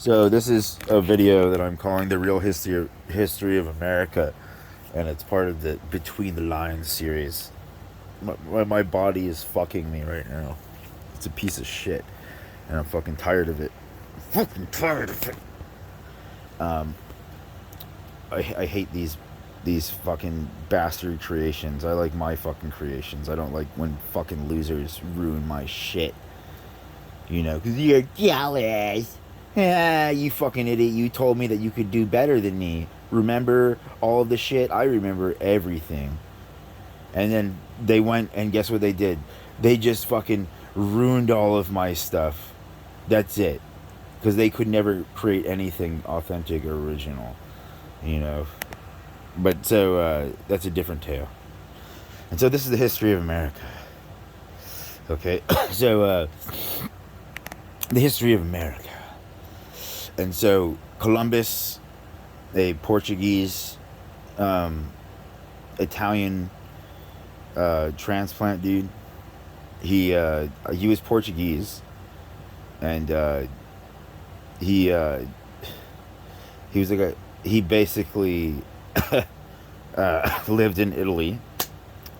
So this is a video that I'm calling the real history of America, and it's part of the Between the Lines series. My body is fucking me right now. It's a piece of shit, and I'm fucking tired of it. I'm fucking tired of it. I hate these fucking bastard creations. I like my fucking creations. I don't like when fucking losers ruin my shit. You know, because you're jealous. Ah, you fucking idiot. You told me that you could do better than me. Remember all of the shit? I remember everything. And then they went and guess what they did? They just fucking ruined all of my stuff. That's it. Because they could never create anything authentic or original. You know? But so, that's a different tale. And so this is the history of America. Okay? So, the history of America. And so Columbus, a Portuguese, Italian transplant dude, he was Portuguese, and he was like he basically lived in Italy,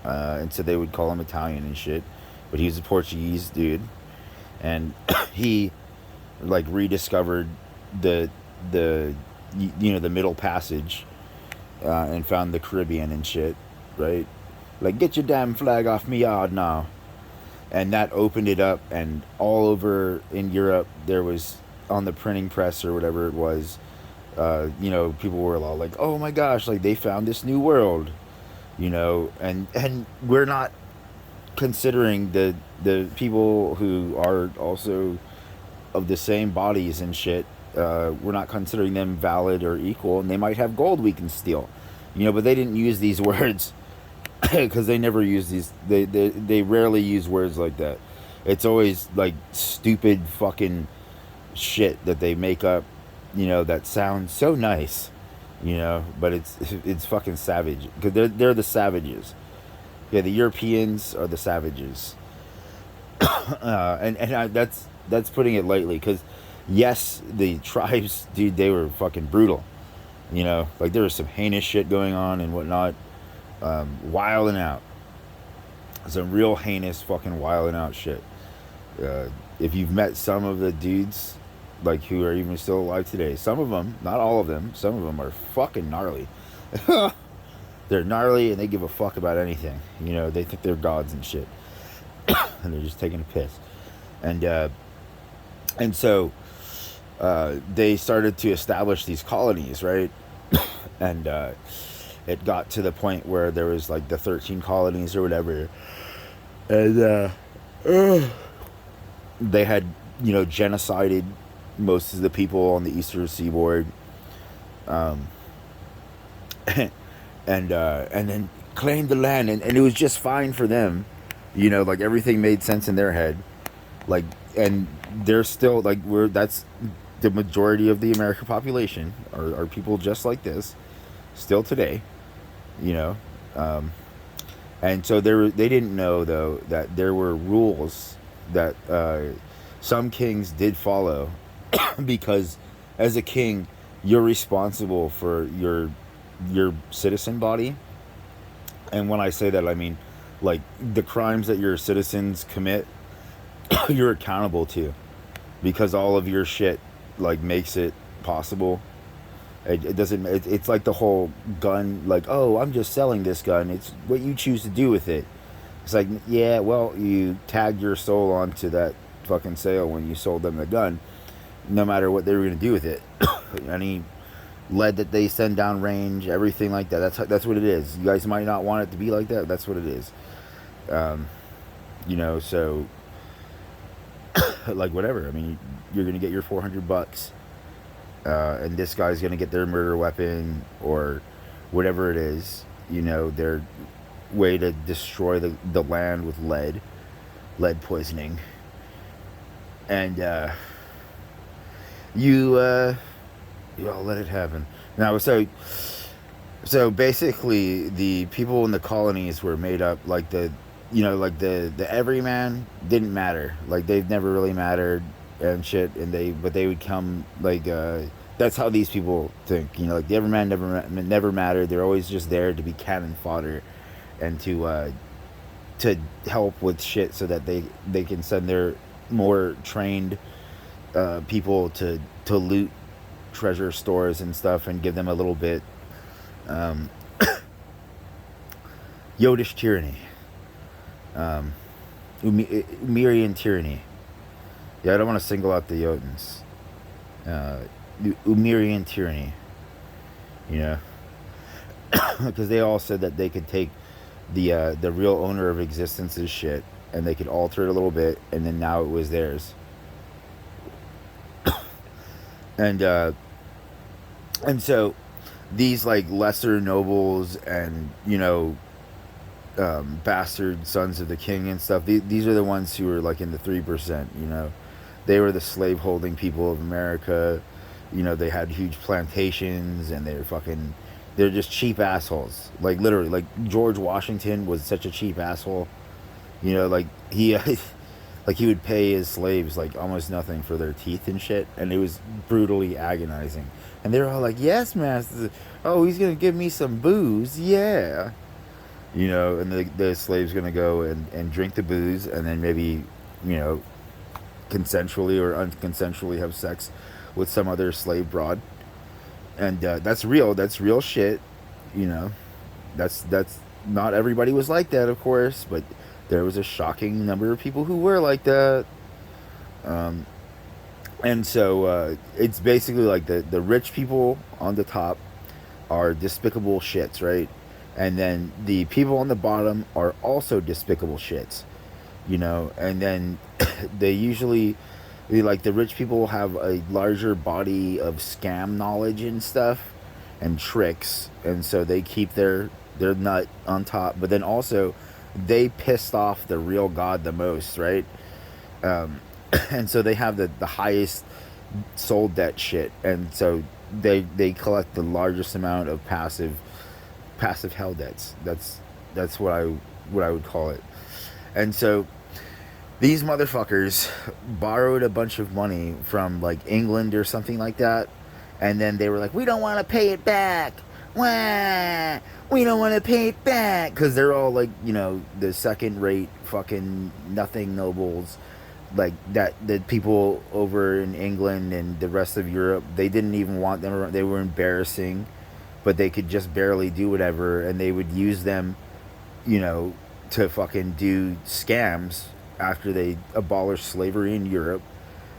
and so they would call him Italian and shit, but he was a Portuguese dude, and he like rediscovered the the the Middle Passage, and found the Caribbean and shit, right? Like, get your damn flag off me yard now. And that opened it up, and all over in Europe there was, on the printing press or whatever it was, people were all like, oh my gosh, like they found this new world, and we're not considering the people who are also of the same bodies and shit. We're not considering them valid or equal, and they might have gold we can steal, but they didn't use these words because they never use these. They rarely use words like that. It's always like stupid fucking shit that they make up, that sounds so nice, but it's fucking savage because they're the savages. Yeah, the Europeans are the savages, and that's putting it lightly because yes, the tribes, dude, they were fucking brutal. Like there was some heinous shit going on and whatnot, wilding out. Some real heinous fucking wilding out shit. If you've met some of the dudes, like who are even still alive today, some of them, not all of them, some of them are fucking gnarly. They're gnarly and they give a fuck about anything. They think they're gods and shit, and they're just taking a piss. And so they started to establish these colonies, right? And it got to the point where there was like the 13 colonies or whatever, and they had genocided most of the people on the eastern seaboard, um, and then claimed the land, and it was just fine for them, like everything made sense in their head, like, and they're still like that's the majority of the American population are people just like this still today, you know and so they didn't know though that there were rules that some kings did follow because as a king you're responsible for your citizen body. And when I say that, I mean like the crimes that your citizens commit you're accountable to, because all of your shit like makes it possible. It doesn't. It's like the whole gun. Like, oh, I'm just selling this gun. It's what you choose to do with it. It's like, yeah, well, you tagged your soul onto that fucking sale when you sold them the gun. No matter what they were gonna do with it, any lead that they send down range, everything like that. That's what it is. You guys might not want it to be like that. That's what it is. So like whatever. I mean, you're gonna get your $400, and this guy's gonna get their murder weapon or whatever it is. Their way to destroy the land with lead poisoning, and you all let it happen. Now, so basically, the people in the colonies were made up like the everyman didn't matter. Like they've never really mattered. and shit, and they would come like that's how these people think, you know, like the Everman never mattered. They're always just there to be cannon fodder and to help with shit so that they can send their more trained people to loot treasure stores and stuff and give them a little bit. um, Yodish tyranny, Umirian tyranny. Yeah, I don't want to single out the Jotuns. Umirian tyranny, you know, because they all said that they could take the real owner of existence's shit and they could alter it a little bit, and then now it was theirs. And so these like lesser nobles and, you know, bastard sons of the king and stuff, these are the ones who were like in the 3%, you know. They were the slave holding people of America. You know, they had huge plantations and they're just cheap assholes. Like literally, like George Washington was such a cheap asshole. You know, like he like he would pay his slaves like almost nothing for their teeth and shit, and it was brutally agonizing. And they were all like, "Yes, master. Oh, he's gonna give me some booze, yeah." You know, and the slave's gonna go and drink the booze, and then maybe, you know, consensually or unconsensually have sex with some other slave broad. And that's real. That's real shit. You know, that's not everybody was like that, of course, but there was a shocking number of people who were like that. Um, and so it's basically like the rich people on the top are despicable shits, right? And then the people on the bottom are also despicable shits, you know. And then they usually, like, the rich people have a larger body of scam knowledge and stuff and tricks, and so they keep their nut on top. But then also they pissed off the real god the most, right? And so they have the highest soul debt shit, and so they collect the largest amount of passive hell debts. That's what I would call it. And so these motherfuckers borrowed a bunch of money from like England or something like that, and then they were like, "We don't want to pay it back. Wah! We don't want to pay it back," because they're all like, you know, the second-rate fucking nothing nobles, like that. The people over in England and the rest of Europe, they didn't even want them around. They were embarrassing, but they could just barely do whatever, and they would use them, you know, to fucking do scams after they abolished slavery in Europe,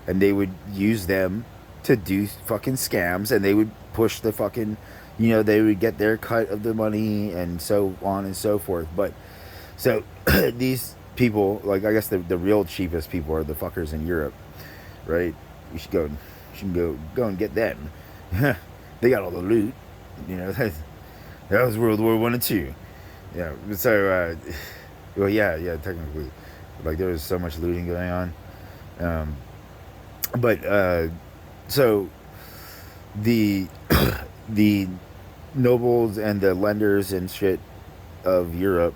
and they would use them to do fucking scams, and they would push the fucking, you know, they would get their cut of the money and so on and so forth. But so these people, like, I guess the real cheapest people are the fuckers in Europe, right? You should go and get them. They got all the loot, you know. That was World War I and II. Yeah, so well, yeah, technically, like, there was so much looting going on. But so the the nobles and the lenders and shit of Europe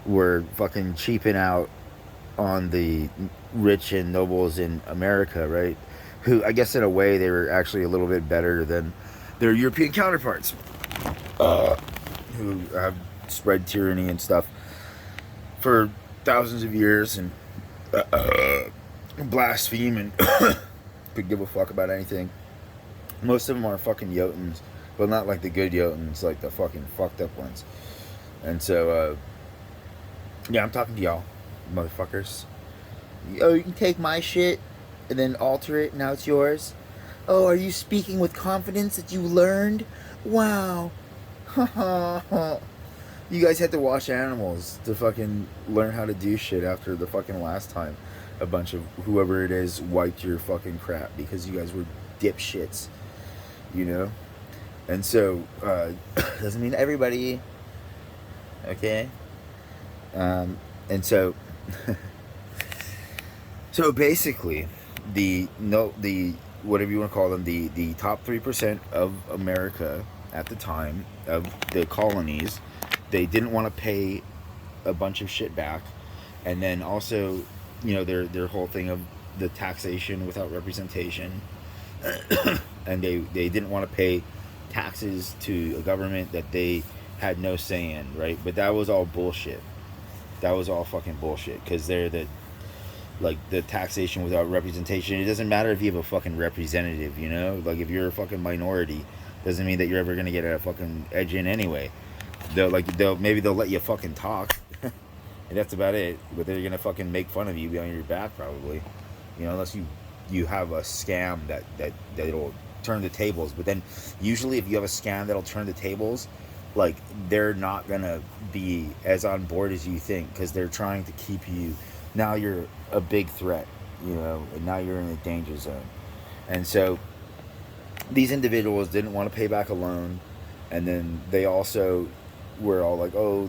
were fucking cheaping out on the rich and nobles in America, right? Who, I guess in a way, they were actually a little bit better than their European counterparts, who have spread tyranny and stuff for thousands of years and blaspheme and could give a fuck about anything. Most of them are fucking Jotuns, but not like the good Jotuns, like the fucking fucked up ones. And so, yeah, I'm talking to y'all, motherfuckers. Oh, you can take my shit and then alter it, now it's yours. Oh, are you speaking with confidence that you learned? Wow. You guys had to wash animals to fucking learn how to do shit after the fucking last time a bunch of whoever it is wiped your fucking crap because you guys were dipshits, you know? And so, doesn't mean everybody, okay? And so, so basically, the whatever you want to call them, the top 3% of America at the time of the colonies, they didn't want to pay a bunch of shit back, and then also, you know, their whole thing of the taxation without representation, and they didn't want to pay taxes to a government that they had no say in, right? But that was all bullshit. That was all fucking bullshit because they're the like the taxation without representation. It doesn't matter if you have a fucking representative, you know. Like if you're a fucking minority, doesn't mean that you're ever gonna get a fucking edge in anyway. They'll let you fucking talk, and that's about it. But they're gonna fucking make fun of you behind your back probably, you know, unless you have a scam that'll turn the tables. But then usually if you have a scam that'll turn the tables, like they're not gonna be as on board as you think because they're trying to keep you. Now you're a big threat, you know, and now you're in a danger zone. And so these individuals didn't want to pay back a loan, and then they also were all like, oh,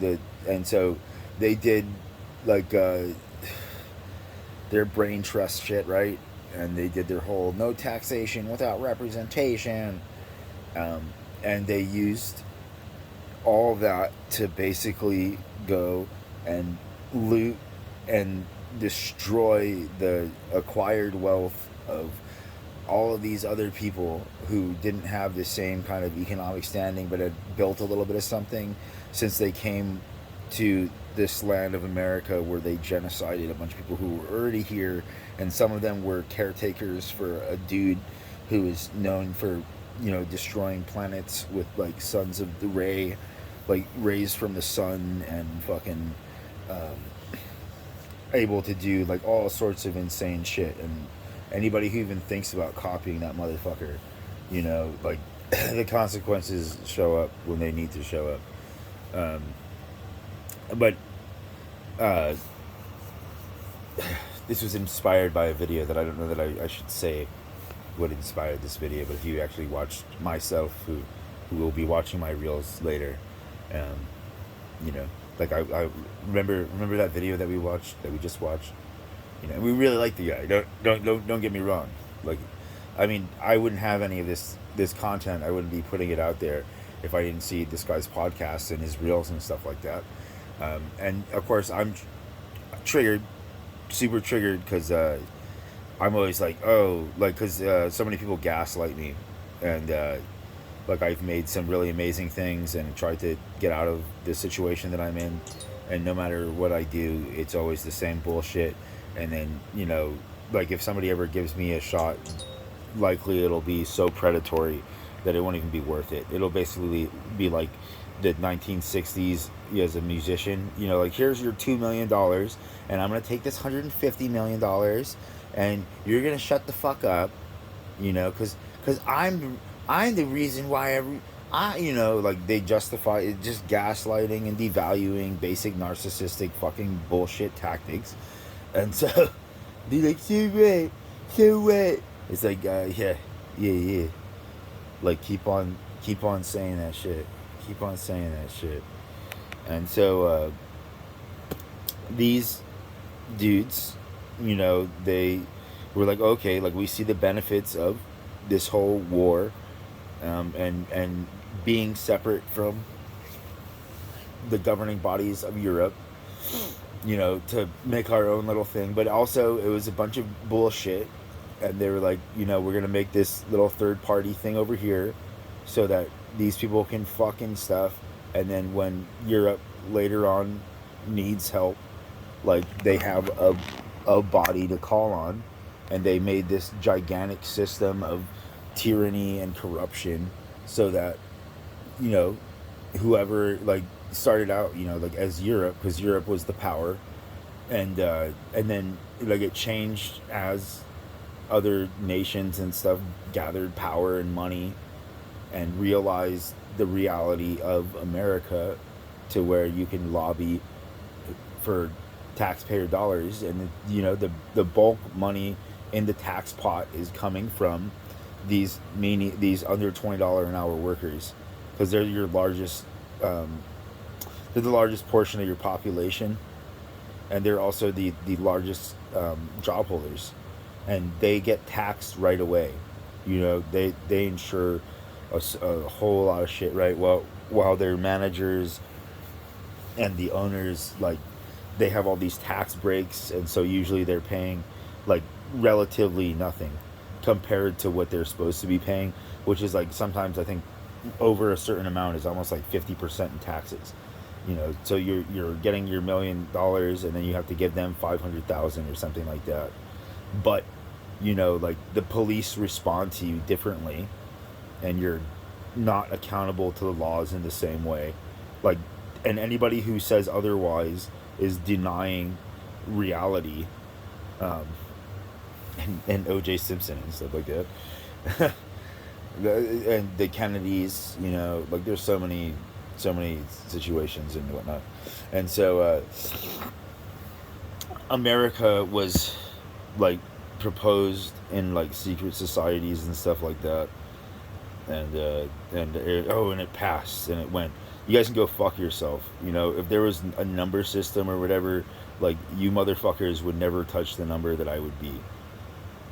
and so they did like their brain trust shit, right? And they did their whole no taxation without representation, and they used all of that to basically go and loot and destroy the acquired wealth of all of these other people who didn't have the same kind of economic standing but had built a little bit of something since they came to this land of America, where they genocided a bunch of people who were already here, and some of them were caretakers for a dude who is known for, you know, destroying planets with like sons of the ray, like rays from the sun, and fucking able to do like all sorts of insane shit. And anybody who even thinks about copying that motherfucker, you know, like the consequences show up when they need to show up. But this was inspired by a video that I don't know that I should say what inspired this video, but if you actually watched myself, who will be watching my reels later, you know, like I remember that video that we just watched, you know, and we really like the guy. Don't get me wrong. Like, I mean, I wouldn't have any of this content. I wouldn't be putting it out there if I didn't see this guy's podcasts and his reels and stuff like that. And of course, I'm triggered, super triggered, because I'm always like, oh, like, because so many people gaslight me, and like I've made some really amazing things and tried to get out of the situation that I'm in, and no matter what I do, it's always the same bullshit. And then, you know, like if somebody ever gives me a shot, likely it'll be so predatory that it won't even be worth it. It'll basically be like the 1960s as a musician, you know, like, here's your $2 million, and I'm going to take this $150 million, and you're going to shut the fuck up, you know, because I'm the reason why you know, like, they justify it, just gaslighting and devaluing basic narcissistic fucking bullshit tactics. And so they're like, so what? It's like, yeah. Like, keep on saying that shit. Keep on saying that shit. And so these dudes, you know, they were like, okay, like, we see the benefits of this whole war, and being separate from the governing bodies of Europe, you know, to make our own little thing. But also it was a bunch of bullshit, and they were like, you know, we're gonna make this little third party thing over here so that these people can fucking stuff, and then when Europe later on needs help, like, they have a body to call on. And they made this gigantic system of tyranny and corruption so that, you know, whoever, like, started out, you know, like, as Europe, because Europe was the power, and then, like, it changed as other nations and stuff gathered power and money and realized the reality of America, to where you can lobby for taxpayer dollars, and, you know, the bulk money in the tax pot is coming from these under $20 an hour workers, because they're your largest, they're the largest portion of your population, and they're also the largest job holders, and they get taxed right away. You know, they insure a whole lot of shit, right? Well, while their managers and the owners, like, they have all these tax breaks, and so usually they're paying, like, relatively nothing compared to what they're supposed to be paying, which is like sometimes I think over a certain amount is almost like 50% in taxes. You know, so you're getting your $1 million and then you have to give them 500,000 or something like that. But you know, like the police respond to you differently, and you're not accountable to the laws in the same way. Like, and anybody who says otherwise is denying reality, um, and O.J. Simpson and stuff like that. And the Kennedys, you know, like there's so many situations and whatnot, and so America was like proposed in like secret societies and stuff like that, and it passed and it went. You guys can go fuck yourself. You know, if there was a number system or whatever, like you motherfuckers would never touch the number that I would be,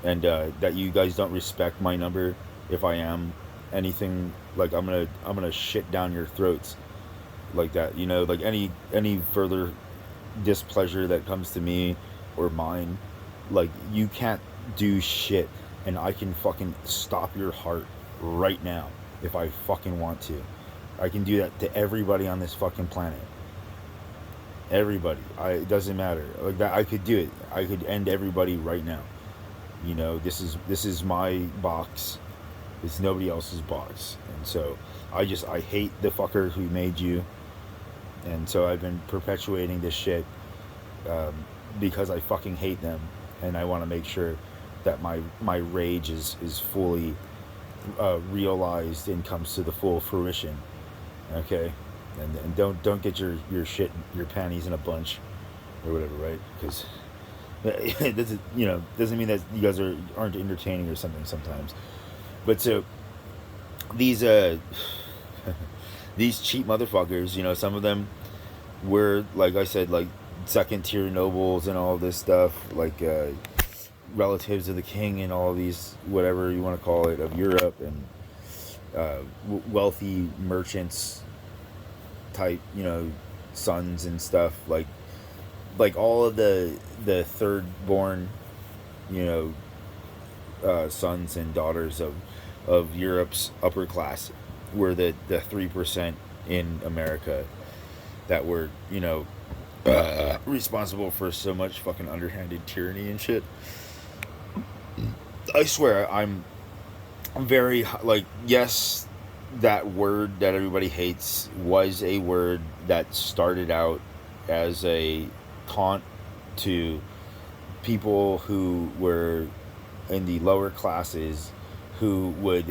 and that you guys don't respect my number. If I am anything, like I'm gonna shit down your throats like that. You know, like any further displeasure that comes to me or mine, like you can't do shit, and I can fucking stop your heart right now if I fucking want to. I can do that to everybody on this fucking planet. Everybody. It doesn't matter. Like that, I could do it. I could end everybody right now. You know, this is my box. It's nobody else's box. And so I hate the fucker who made you. And so I've been perpetuating this shit, um, because I fucking hate them, and I want to make sure that my rage is fully realized and comes to the full fruition. Okay, and don't get your shit, your panties in a bunch or whatever, right? Because it doesn't, you know, doesn't mean that you guys aren't entertaining or something sometimes. But so these these cheap motherfuckers, you know, some of them were, like I said, like second tier nobles and all this stuff, like relatives of the king and all these, whatever you want to call it, of Europe, and wealthy merchants type, you know, sons and stuff, like all of the third born, you know, sons and daughters of Europe's upper class were the 3% in America that were, you know, responsible for so much fucking underhanded tyranny and shit. I swear, I'm very, like, yes, that word that everybody hates was a word that started out as a taunt to people who were in the lower classes, who would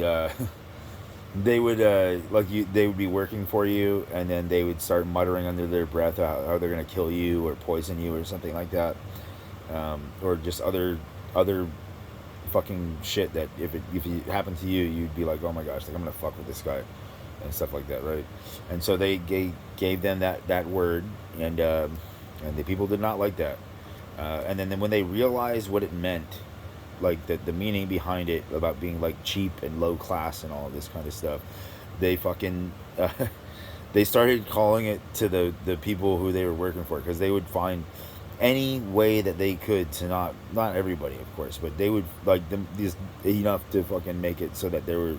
they would they would be working for you, and then they would start muttering under their breath how they're gonna kill you or poison you or something like that, or just other fucking shit that if it happened to you, you'd be like, oh my gosh, like I'm gonna fuck with this guy and stuff like that, right? And so they gave them that word, and the people did not like that, and then when they realized what it meant, like the meaning behind it about being like cheap and low class and all this kind of stuff, they fucking they started calling it to the people who they were working for, because they would find any way that they could to not everybody, of course, but they would like them these enough to fucking make it so that there were,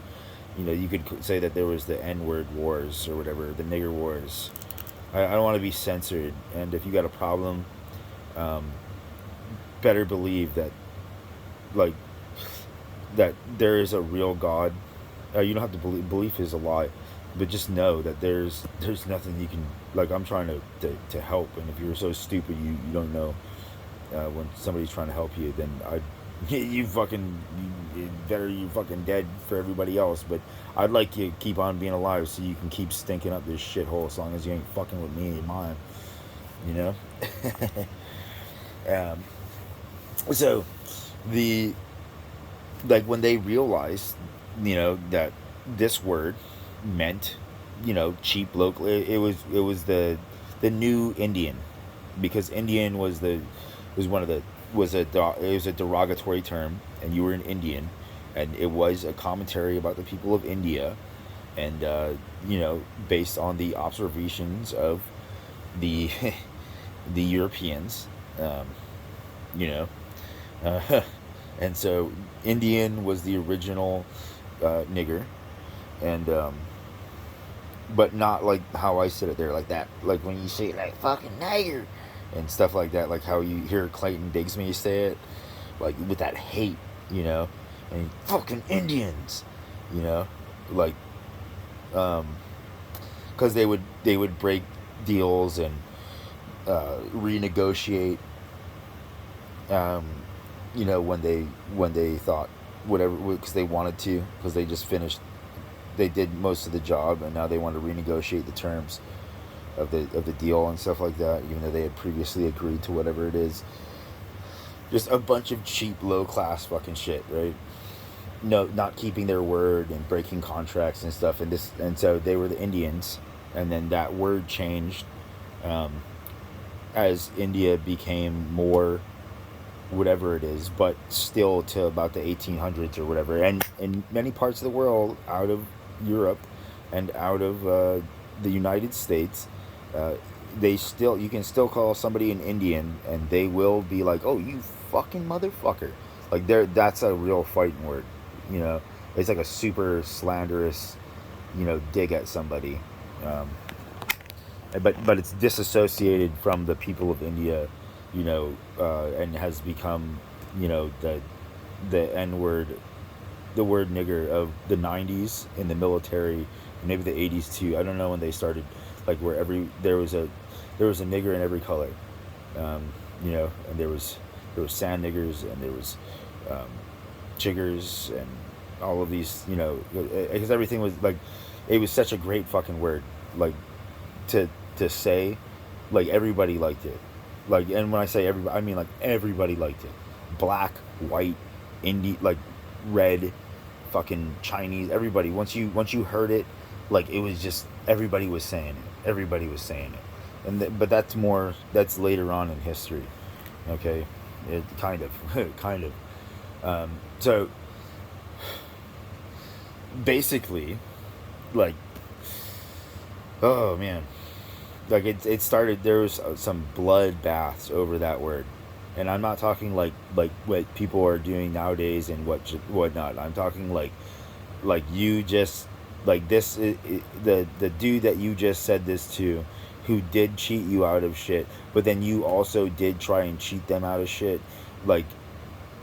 you know, you could say that there was the N-word wars or whatever, the nigger wars. I don't want to be censored, and if you got a problem, um, better believe that, like, that there is a real God. You don't have to believe. Belief is a lie, but just know that there's nothing you can, like, I'm trying to help, and if you're so stupid you don't know when somebody's trying to help you, then you fucking you fucking dead for everybody else. But I'd like you to keep on being alive so you can keep stinking up this shithole as long as you ain't fucking with me and mine, you know. um, so the like when they realized, you know, that this word meant, you know, cheap local, it was the new Indian, because Indian was one of the it was a derogatory term, and you were an Indian, and it was a commentary about the people of India, and you know, based on the observations of the the Europeans, you know, uh, And so Indian was the original nigger, and but not like how I said it there, like that, like when you say like fucking nigger and stuff like that, like how you hear Clayton Bigsby say it, like with that hate, you know, and fucking Indians, you know, like um, because they would break deals and renegotiate, um, you know, when they thought whatever, because they wanted to, because they just finished, they did most of the job and now they want to renegotiate the terms of the deal and stuff like that, even though they had previously agreed to whatever it is. Just a bunch of cheap, low class fucking shit, right? No, not keeping their word and breaking contracts and stuff. And so they were the Indians, and then that word changed um, as India became more whatever it is, but still to about the 1800s or whatever. And in many parts of the world, out of Europe and out of the United States, uh, you can still call somebody an Indian, and they will be like, "Oh, you fucking motherfucker!" Like that's a real fighting word, you know. It's like a super slanderous, you know, dig at somebody. Um, but it's disassociated from the people of India, you know, and has become, you know, the N word, the word nigger of the '90s in the military, maybe the '80s too. I don't know when they started, like where there was a nigger in every color, um, you know, and there was sand niggers, and there was um, chiggers, and all of these, you know, because everything was like, it was such a great fucking word, like to to say, like everybody liked it, like, and when I say everybody, I mean like everybody liked it, black, white, indie, like red, fucking Chinese, everybody. Once you heard it, like it was just everybody was saying it, everybody was saying it, but that's later on in history, okay, it kind of kind of so basically, like, oh man, like it started, there was some blood baths over that word, and I'm not talking like what people are doing nowadays and whatnot. I'm talking like you just, like this the dude that you just said this to, who did cheat you out of shit, but then you also did try and cheat them out of shit, like,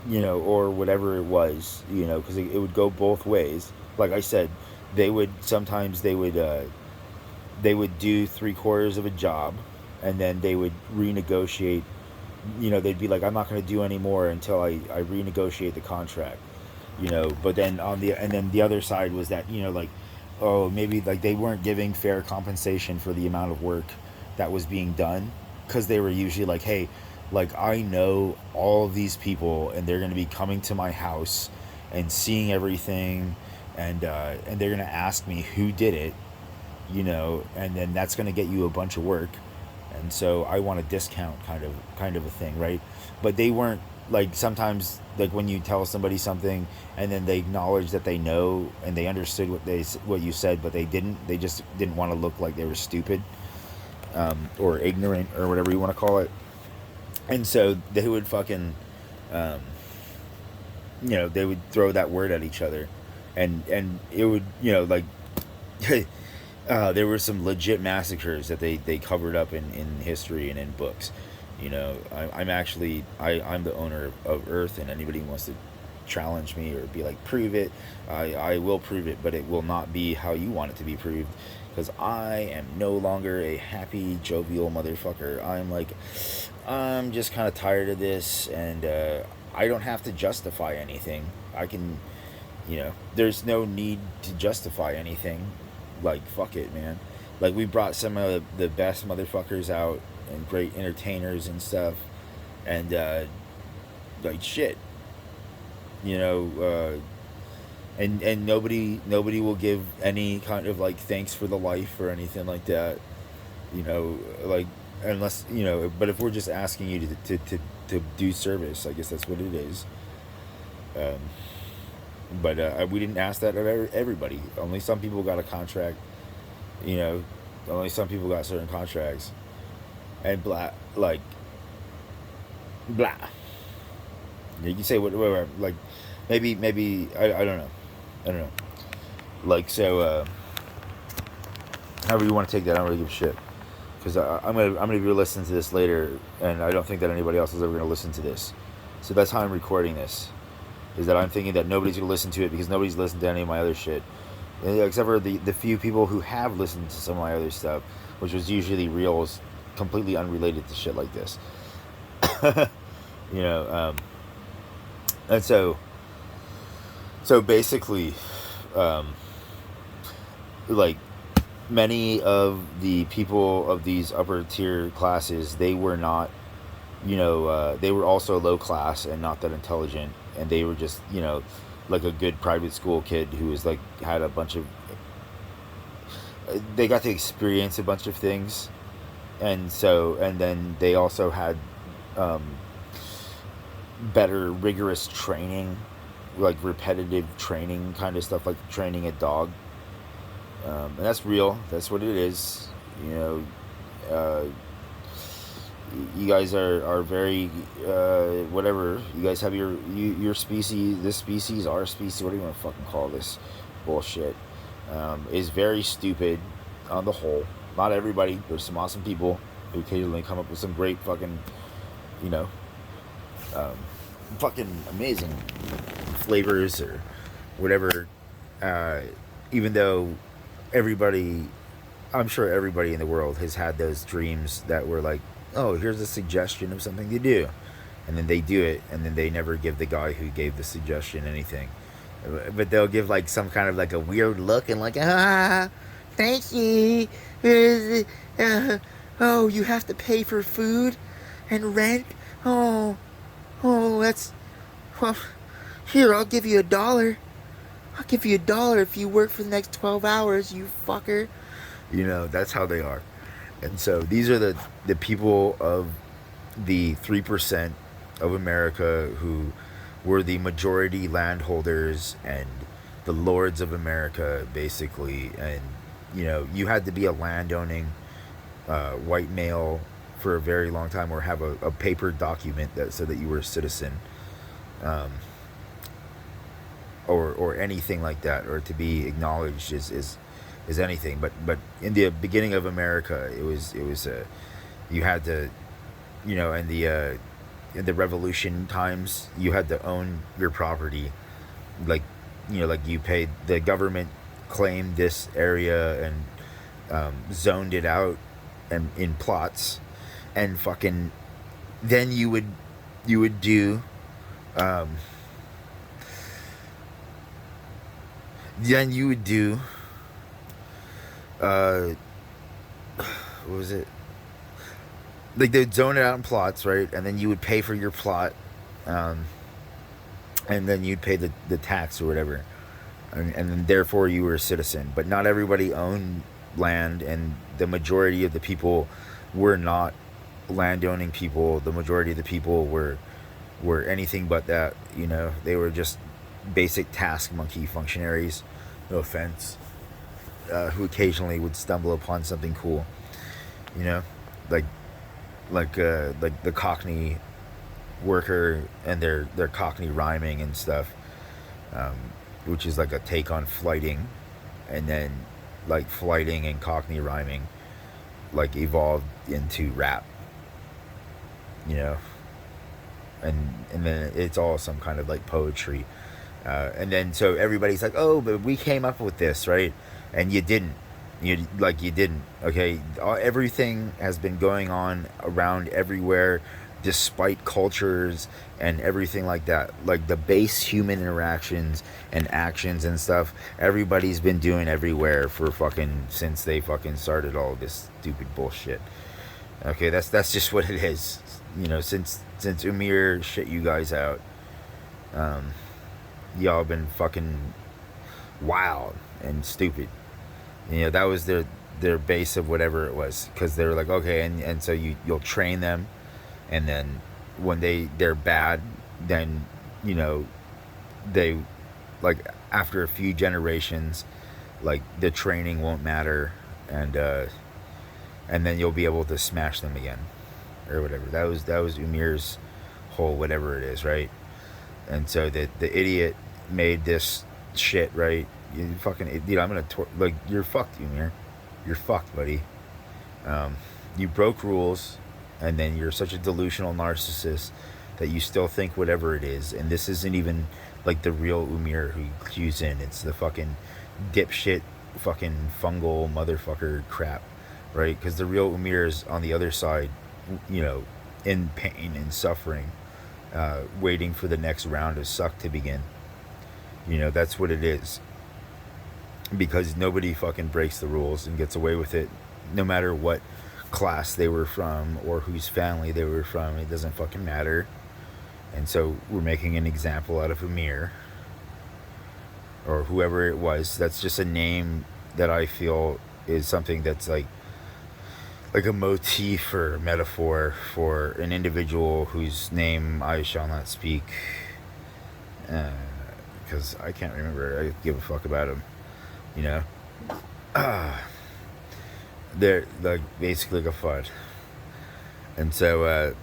you know, or whatever it was, you know, because it would go both ways. Like I said, they would do three quarters of a job, and then they would renegotiate. You know, they'd be like, "I'm not going to do any more until I renegotiate the contract." You know, but then the other side was that, you know, like, oh, maybe like they weren't giving fair compensation for the amount of work that was being done, because they were usually like, "Hey, like I know all of these people, and they're going to be coming to my house and seeing everything, and they're going to ask me who did it, you know, and then that's going to get you a bunch of work, and so I want a discount," kind of a thing, right? But they weren't, like, sometimes, like when you tell somebody something and then they acknowledge that they know and they understood what you said, but they just didn't want to look like they were stupid, or ignorant, or whatever you want to call it, and so they would fucking, um, you know, they would throw that word at each other, and it would, you know, like, there were some legit massacres that they covered up in history and in books. You know, I'm the owner of Earth, and anybody who wants to challenge me or be like, prove it, I will prove it, but it will not be how you want it to be proved, because I am no longer a happy, jovial motherfucker. I'm just kind of tired of this, and I don't have to justify anything. I can, you know, there's no need to justify anything. Like, fuck it, man. Like, we brought some of the best motherfuckers out, and great entertainers and stuff, and like, shit, you know, and nobody will give any kind of like thanks for the life or anything like that, you know, like, unless, you know, but if we're just asking you to do service, I guess that's what it is. um, but we didn't ask that of everybody. Only some people got a contract, you know, only some people got certain contracts, and blah, like, blah. You can say whatever, like maybe I don't know, I don't know. Like so, however you want to take that, I don't really give a shit. Because I'm gonna be listening to this later, and I don't think that anybody else is ever gonna listen to this. So that's how I'm recording this. Is that I'm thinking that nobody's gonna listen to it because nobody's listened to any of my other shit, except for the few people who have listened to some of my other stuff, which was usually reels completely unrelated to shit like this. you know, and so basically, um, like many of the people of these upper tier classes, they were not, they were also low class and not that intelligent, and they were just, like a good private school kid who was like had a bunch of, they got to experience a bunch of things, and then they also had um, better rigorous training, like repetitive training kind of stuff, like training a dog. And that's real. That's what it is. You know, uh, you guys are very whatever. You guys have your species. This species, our species. What do you want to fucking call this bullshit? Is very stupid on the whole. Not everybody. There's some awesome people who occasionally come up with some great fucking, you know, um, fucking amazing flavors or whatever. Uh, Even though everybody, I'm sure everybody in the world has had those dreams that were like, oh, here's a suggestion of something to do. And then they do it, and then they never give the guy who gave the suggestion anything. But they'll give like some kind of like a weird look and like, thank you. Oh, you have to pay for food and rent? Oh, that's, well, here, I'll give you $1. I'll give you $1 if you work for the next 12 hours, you fucker. That's how they are. And so these are the people of the 3% of America who were the majority landholders and the lords of America, basically. And, you had to be a landowning white male for a very long time or have a paper document that said that you were a citizen. Um, or anything like that, or to be acknowledged is anything. But in the beginning of America, it was you had to, in the Revolution times, you had to own your property, like like you paid the government claimed this area and zoned it out and in plots, and fucking then you would do. Um, then you would do uh what was it, like they'd zone it out in plots, right? And then you would pay for your plot, um and then you'd pay the tax or whatever, and then therefore you were a citizen. But not everybody owned land, and the majority of the people were not landowning people. The majority of the people were anything but that. They were just basic task monkey functionaries, no offense, who occasionally would stumble upon something cool, you know, like like the Cockney worker and their Cockney rhyming and stuff, um, which is like a take on flighting, and then like flighting and Cockney rhyming like evolved into rap, you know, and then it's all some kind of like poetry. And then so everybody's like, oh, but we came up with this, right? And you didn't. You didn't. Okay, everything has been going on around everywhere, despite cultures and everything like that. Like the base human interactions and actions and stuff, everybody's been doing everywhere for fucking since they fucking started all this stupid bullshit. Okay, that's just what it is. Since Umir shit you guys out, um, y'all been fucking wild and stupid. That was their base of whatever it was, because they were like, okay, and so you'll train them, and then when they're bad, then they, like, after a few generations, like the training won't matter, and then you'll be able to smash them again or whatever. That was Umir's whole whatever it is, right? And so the idiot made this shit, right? You fucking, dude, I'm gonna, like, you're fucked, Umir. You're fucked, buddy. You broke rules, and then you're such a delusional narcissist that you still think whatever it is. And this isn't even, like, the real Umir who cues in. It's the fucking dipshit, fucking fungal motherfucker crap, right? Because the real Umir is on the other side, you know, in pain and suffering, waiting for the next round of suck to begin. You know, that's what it is. Because nobody fucking breaks the rules and gets away with it, no matter what class they were from or whose family they were from. It doesn't fucking matter. And so we're making an example out of Umir, or whoever it was. That's just a name that I feel is something that's like a motif or a metaphor for an individual whose name I shall not speak, because I can't remember. I give a fuck about him, you know. They're like basically like a FUD. And so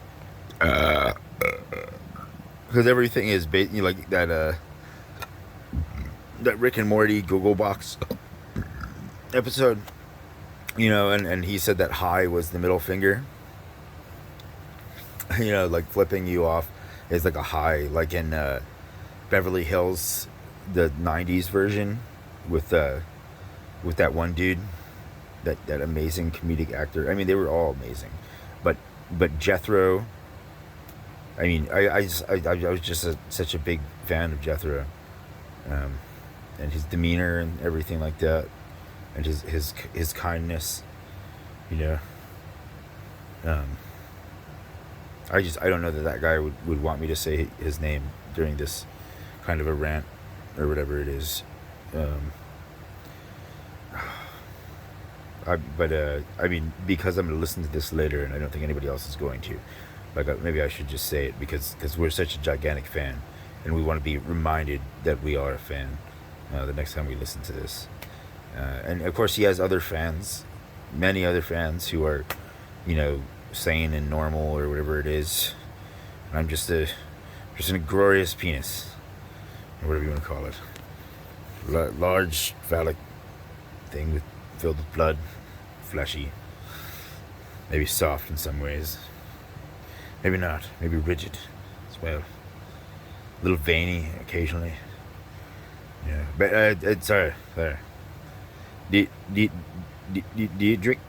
because everything is you know, like that Rick and Morty Google Box episode, you know, and he said that high was the middle finger. You know, like flipping you off is like a high, like in Beverly Hills, the 90s version with that one dude, that amazing comedic actor. I mean, they were all amazing, but Jethro, I mean, I was just such a big fan of Jethro, and his demeanor and everything like that, and his kindness, you know. I don't know that guy would want me to say his name during this kind of a rant or whatever it is. I mean, because I'm going to listen to this later, and I don't think anybody else is going to. Like, maybe I should just say it because we're such a gigantic fan, and we want to be reminded that we are a fan the next time we listen to this. And of course, he has other fans, many other fans who are, you know, sane and normal or whatever it is. And I'm just an glorious penis, or whatever you want to call it. Large phallic thing filled with blood, fleshy, maybe soft in some ways, maybe not, maybe rigid as well, a little veiny occasionally. Yeah, but it's sorry. Do you drink?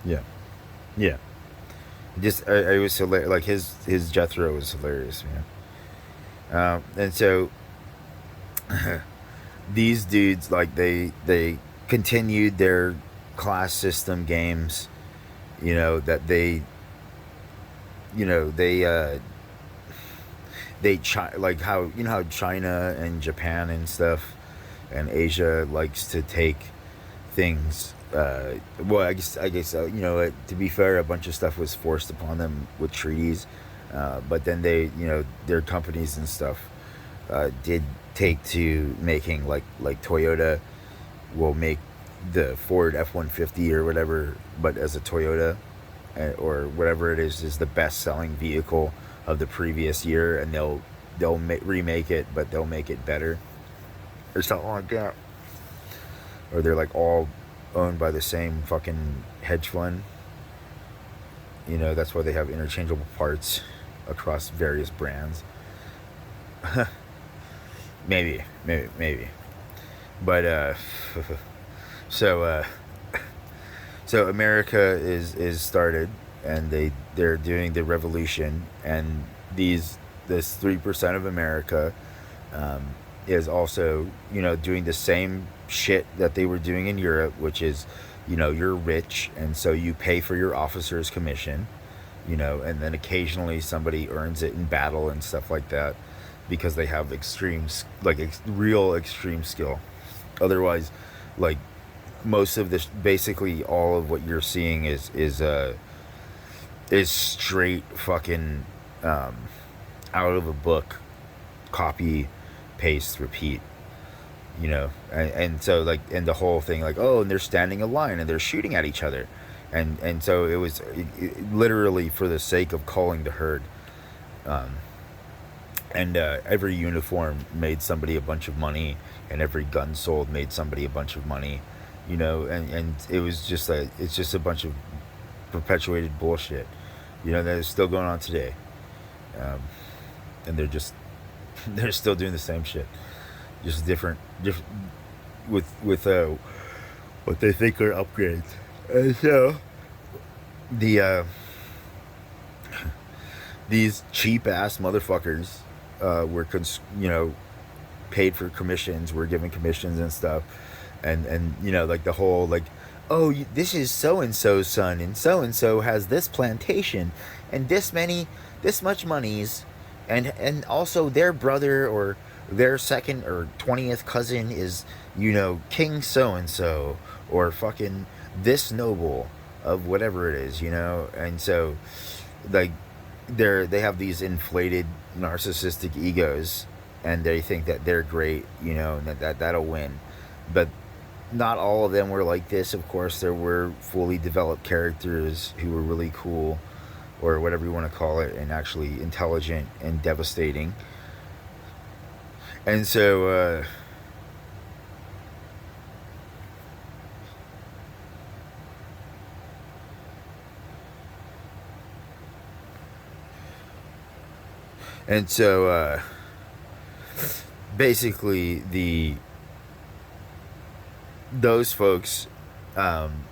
Yeah. Just I was hilarious. Like his Jethro was hilarious, man. And so these dudes, like they continued their class system games, you know, that they like how, you know, how China and Japan and stuff and Asia likes to take things. Well, I guess you know, to be fair, a bunch of stuff was forced upon them with treaties, but then they, you know, their companies and stuff did take to making like Toyota will make the Ford F-150 or whatever, but as a Toyota, or whatever it is the best selling vehicle of the previous year, and they'll remake it, but they'll make it better or something like that. Or they're like all owned by the same fucking hedge fund. You know, that's why they have interchangeable parts across various brands. maybe. But so America is started, and they're doing the revolution, and this 3% of America is also, you know, doing the same shit that they were doing in Europe, which is, you know, you're rich, and so you pay for your officer's commission, you know, and then occasionally somebody earns it in battle and stuff like that, because they have real extreme skill. Otherwise, like, most of this, basically all of what you're seeing is straight fucking out of a book, copy, paste, repeat, you know. And so, like, and the whole thing, like, oh, and they're standing a line and they're shooting at each other, and so it was literally for the sake of calling the herd. And every uniform made somebody a bunch of money, and every gun sold made somebody a bunch of money, you know. And it was just it's just a bunch of perpetuated bullshit, you know, that is still going on today. um, and they're just they're still doing the same shit, just different with what they think are upgrades. And so the these cheap ass motherfuckers were you know, paid for commissions, were given commissions and stuff. And you know, like the whole like, oh, this is so and so's son, and so has this plantation and this much monies, and also their brother or their second or 20th cousin is, you know, king so and so, or fucking this noble of whatever it is, you know. And so like they have these inflated narcissistic egos, and they think that they're great, you know, and that'll win. But not all of them were like this. Of course, there were fully developed characters who were really cool, or whatever you want to call it, and actually intelligent and devastating. And so and so basically those folks um,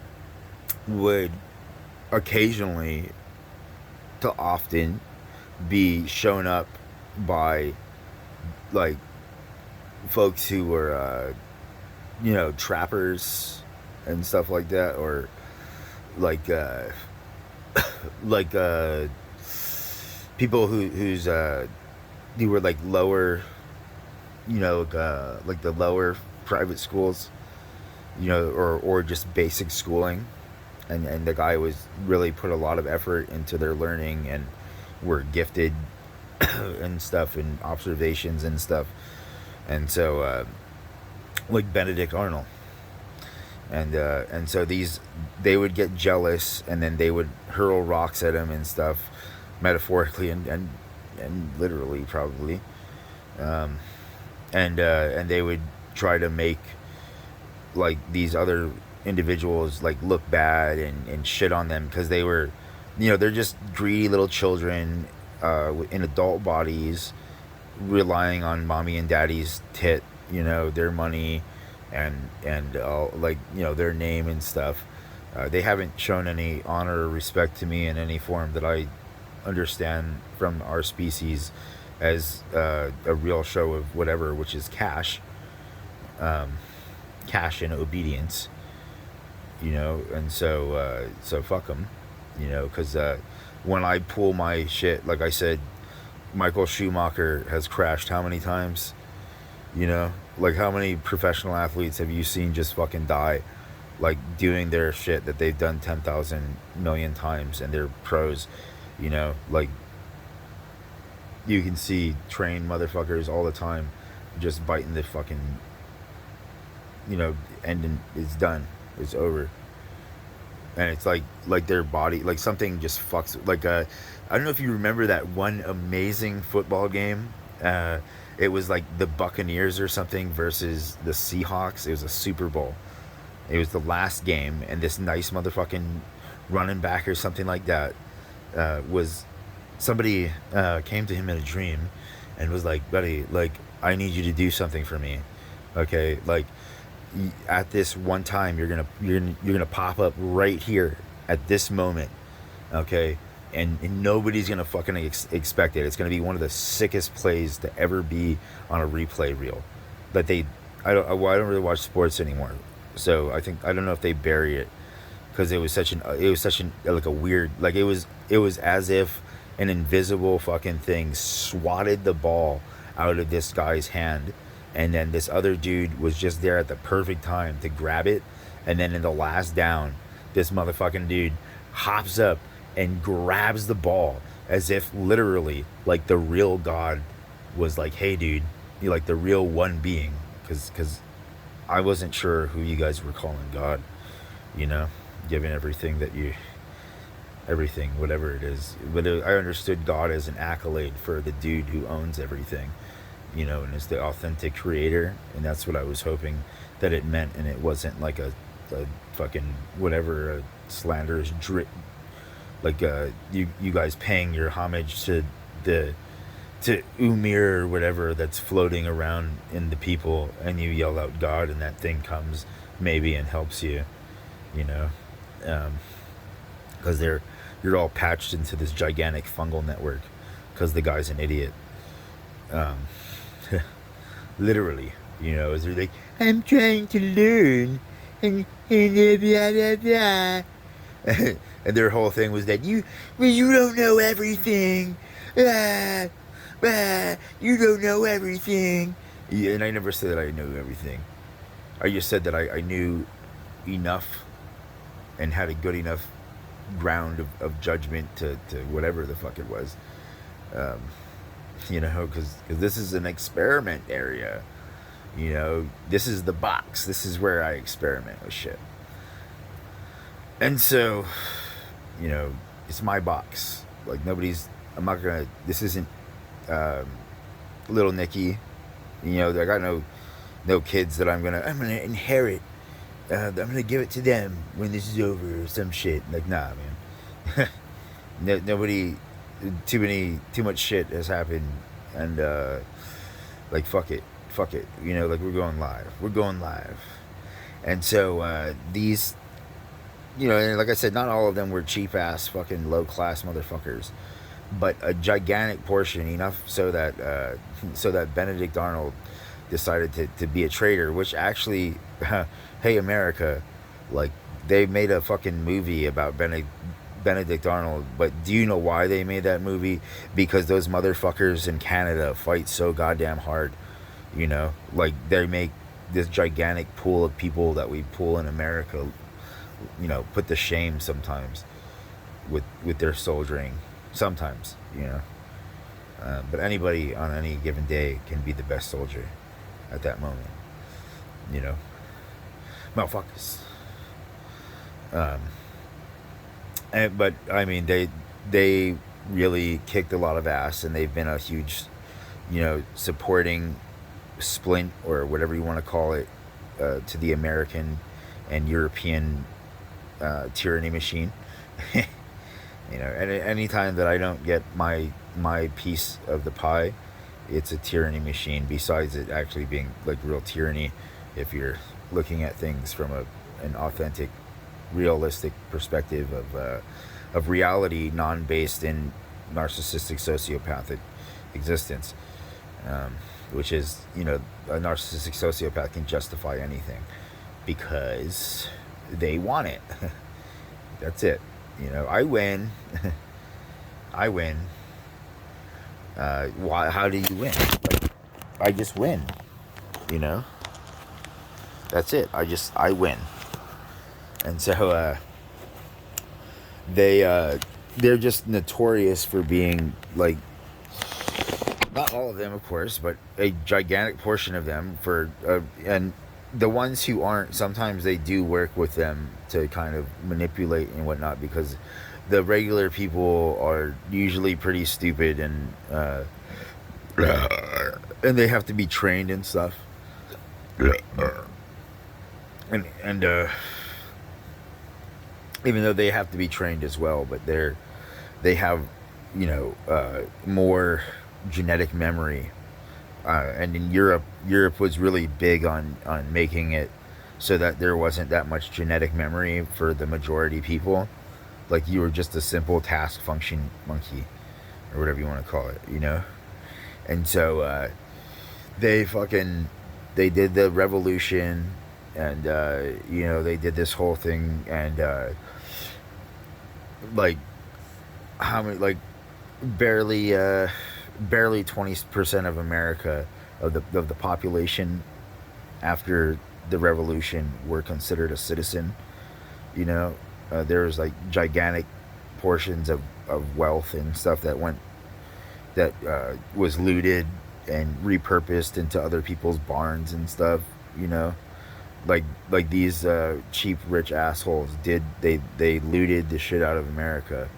would occasionally to often be shown up by like folks who were you know, trappers and stuff like that, or like like people who were like lower, you know, like the lower private schools, you know, or just basic schooling. And the guy was really put a lot of effort into their learning, and were gifted and stuff, and observations and stuff. And so like Benedict Arnold. And so they would get jealous, and then they would hurl rocks at him and stuff, metaphorically and literally probably. um, and they would try to make like these other individuals like look bad, and shit on them, because they were, you know, they're just greedy little children in adult bodies, relying on mommy and daddy's tit, you know, their money, and like, you know, their name and stuff. They haven't shown any honor or respect to me in any form that I understand from our species as a real show of whatever, which is cash, cash and obedience, you know. And so fuck them, you know, because when I pull my shit, like I said, Michael Schumacher has crashed how many times, you know? Like, how many professional athletes have you seen just fucking die, like, doing their shit that they've done 10,000 million times, and they're pros, you know? Like, you can see trained motherfuckers all the time just biting the fucking, you know, and it's done. It's over. And it's like their body, like something just fucks. Like, I don't know if you remember that one amazing football game. It was like the Buccaneers or something versus the Seahawks. It was a Super Bowl. It was the last game, and this nice motherfucking running back or something like that was somebody came to him in a dream and was like, buddy, like, I need you to do something for me, okay? Like, at this one time, you're gonna pop up right here at this moment, okay? And nobody's gonna fucking expect it. It's gonna be one of the sickest plays to ever be on a replay reel. That I don't really watch sports anymore, so I don't know if they bury it, because it was such an like a weird, like, it was as if an invisible fucking thing swatted the ball out of this guy's hand, and then this other dude was just there at the perfect time to grab it, and then in the last down, this motherfucking dude hops up and grabs the ball, as if literally, like, the real God was like, hey dude, you, like, the real one being, because I wasn't sure who you guys were calling God, you know, given everything that everything, whatever it is. But I understood God as an accolade for the dude who owns everything, and is the authentic creator. And that's what I was hoping that it meant. And it wasn't like a fucking whatever, a slanderous drip, like you guys paying your homage the to Umir or whatever that's floating around in the people, and you yell out God, and that thing comes maybe and helps you, you know, because you're all patched into this gigantic fungal network because the guy's an idiot. Um, Literally, as they're like, I'm trying to learn, and blah blah blah. And their whole thing was that you don't know everything. Ah, you don't know everything. Yeah, and I never said that I knew everything. I just said that I knew enough and had a good enough ground of judgment to whatever the fuck it was. Um, because this is an experiment area. This is the box. This is where I experiment with shit. And so, it's my box. Like, I'm not gonna, this isn't um, little Nicky. I got no kids that I'm gonna inherit. I'm gonna give it to them when this is over or some shit. Like, nah, man. Nobody, too much shit has happened, and like, fuck it. Like, we're going live. And so these, and like I said, not all of them were cheap ass fucking low class motherfuckers, but a gigantic portion, enough so that Benedict Arnold decided to be a traitor, which actually, hey America, like, they made a fucking movie about Benedict Arnold, but do you know why they made that movie? Because those motherfuckers in Canada fight so goddamn hard, like, they make this gigantic pool of people that we pull in America, put to shame sometimes with their soldiering, sometimes, but anybody on any given day can be the best soldier at that moment, motherfuckers. But I mean, they really kicked a lot of ass, and they've been a huge, supporting splint, or whatever you want to call it, to the American and European tyranny machine. And anytime that I don't get my piece of the pie, it's a tyranny machine. Besides it actually being like real tyranny, if you're looking at things from an authentic, realistic perspective of reality, non-based in narcissistic sociopathic existence, which is, a narcissistic sociopath can justify anything because they want it. That's it. I win. I win. Why? How do you win? Like, I just win. That's it. I win. And so they're just notorious for being, like, not all of them, of course, but a gigantic portion of them and the ones who aren't, sometimes they do work with them to kind of manipulate and whatnot, because the regular people are usually pretty stupid, and they have to be trained and stuff. And even though they have to be trained as well, but they have, more genetic memory. And in Europe was really big on making it so that there wasn't that much genetic memory for the majority people. Like, you were just a simple task function monkey, or whatever you want to call it, And so they did the revolution, and they did this whole thing, and like, how many, like, barely 20% of America, of the population after the revolution, were considered a citizen. There was, like, gigantic portions of wealth and stuff that was looted and repurposed into other people's barns and stuff. like these cheap rich assholes did. They looted the shit out of America.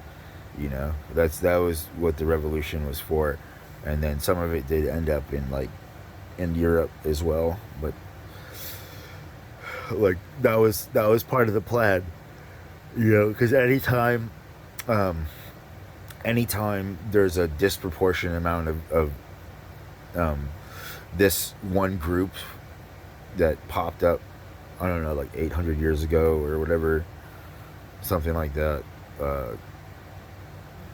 That was what the revolution was for, and then some of it did end up in Europe as well. But like that was part of the plan, because um, anytime there's a disproportionate amount of um, this one group that popped up, I don't know, like 800 years ago or whatever, something like that. Uh,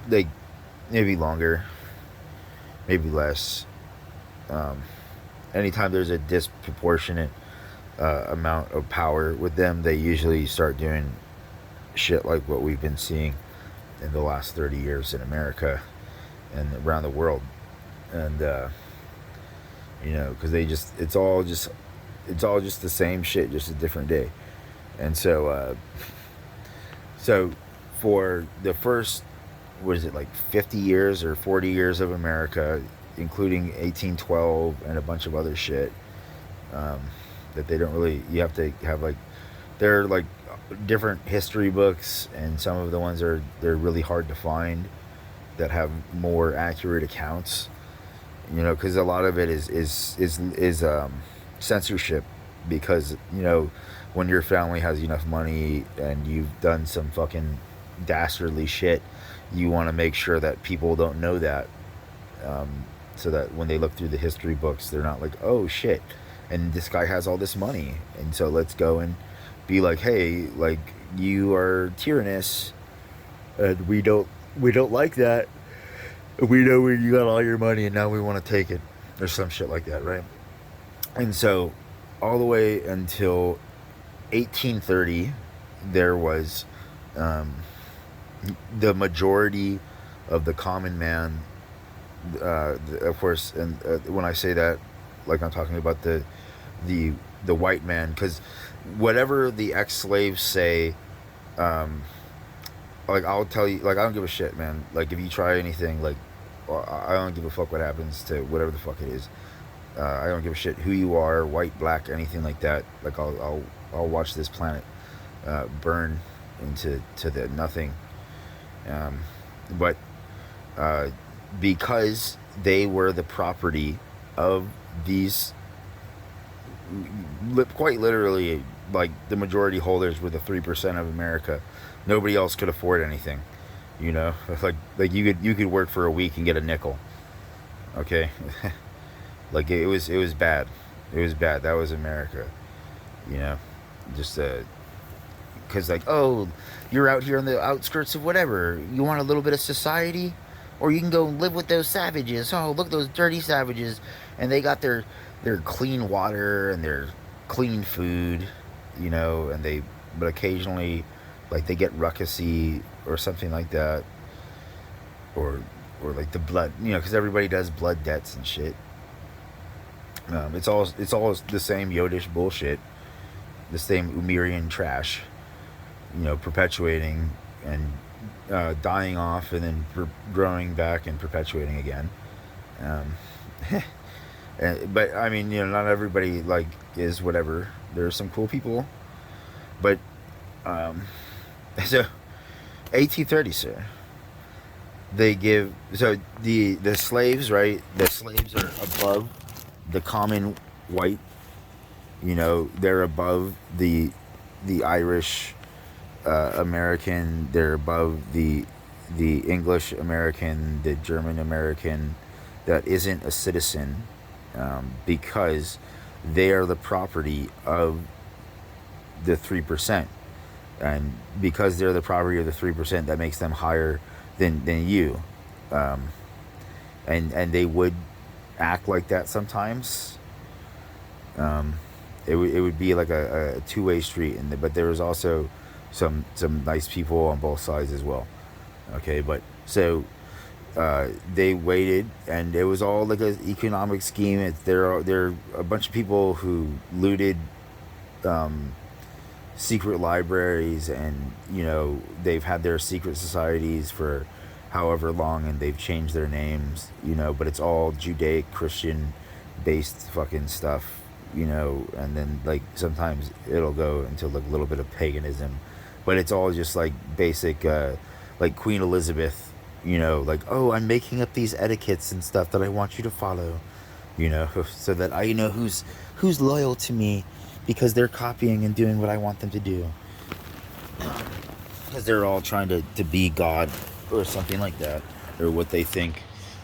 they maybe longer, maybe less. Um, Anytime there's a disproportionate amount of power with them, they usually start doing shit like what we've been seeing in the last 30 years in America and around the world. And because it's all just the same shit, just a different day. And so for the first, what is it, like 50 years or 40 years of America, including 1812 and a bunch of other shit, um, that they don't really, you have to have like, they're like different history books, and some of the ones they're really hard to find that have more accurate accounts, because a lot of it is censorship, because when your family has enough money and you've done some fucking dastardly shit, you want to make sure that people don't know that, so that when they look through the history books, they're not like, oh shit, and this guy has all this money, and so let's go and be like, hey, like, you are tyrannous, and we don't like that. We know where you got all your money, and now we want to take it, or some shit like that, right? And so, all the way until 1830, there was, um, the majority of the common man. Of course, and when I say that, like, I'm talking about the the white man, because whatever the ex-slaves say, um, like, I'll tell you, like, I don't give a shit, man. Like, if you try anything, like, I don't give a fuck what happens to whatever the fuck it is. I don't give a shit who you are, white, black, anything like that. Like, I'll watch this planet burn into the nothing. But uh, because they were the property of these, quite literally, like, the majority holders were the 3% of America. Nobody else could afford anything. Like you could work for a week and get a nickel. Okay, like, it was bad. It was bad. That was America. You know, just because, like, oh, you're out here on the outskirts of whatever. You want a little bit of society, or you can go live with those savages. Oh, look at those dirty savages, and they got their clean water and their clean food. But occasionally, like, they get ruckusy or something like that, or like the blood, because everybody does blood debts and shit. It's all the same Yodish bullshit, the same Umirian trash, perpetuating and dying off, and then growing back and perpetuating again. Um, but I mean, not everybody, like, is whatever. There are some cool people, but um, so 1830, sir. They give, so the slaves, right? The slaves are above the common white. They're above the Irish American. They're above the English American, the German American that isn't a citizen, because they are the property of the 3%, and because they're the property of the 3%, that makes them higher than you, um, and they would act like that sometimes. Um, it would be like a two-way street, but there was also some nice people on both sides as well. Okay, but so they waited, and it was all like an economic scheme. There are a bunch of people who looted um, secret libraries, and they've had their secret societies for however long, and they've changed their names, but it's all Judaic Christian based fucking stuff. you know, and then like sometimes it'll go into like a little bit of paganism, but it's all just like basic, like Queen Elizabeth, you know, like, oh, I'm making up these etiquettes and stuff that I want you to follow, you know, so that I know who's loyal to me because they're copying and doing what I want them to do, because they're all trying to be God or something like that, or what they think,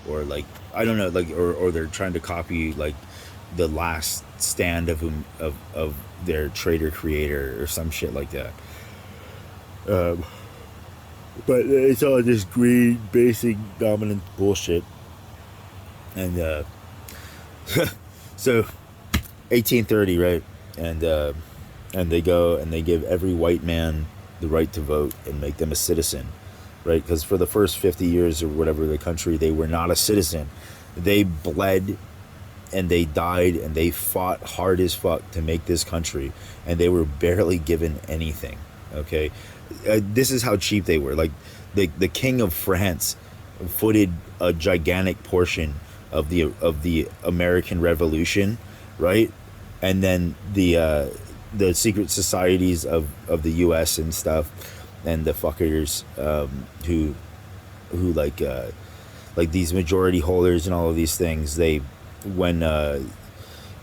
or like I don't know, like or they're trying to copy like the last stand of their traitor creator or some shit like that. Um, but it's all just greed, basic dominant bullshit, and so 1830, right, and they go and they give every white man the right to vote and make them a citizen, right? Because for the first 50 years or whatever of the country, they were not a citizen. They bled and they died and they fought hard as fuck to make this country, and they were barely given anything. Okay, this is how cheap they were. Like the king of France footed a gigantic portion of the American Revolution, right? And then the secret societies of the U.S. and stuff, and the fuckers, who like these majority holders and all of these things. When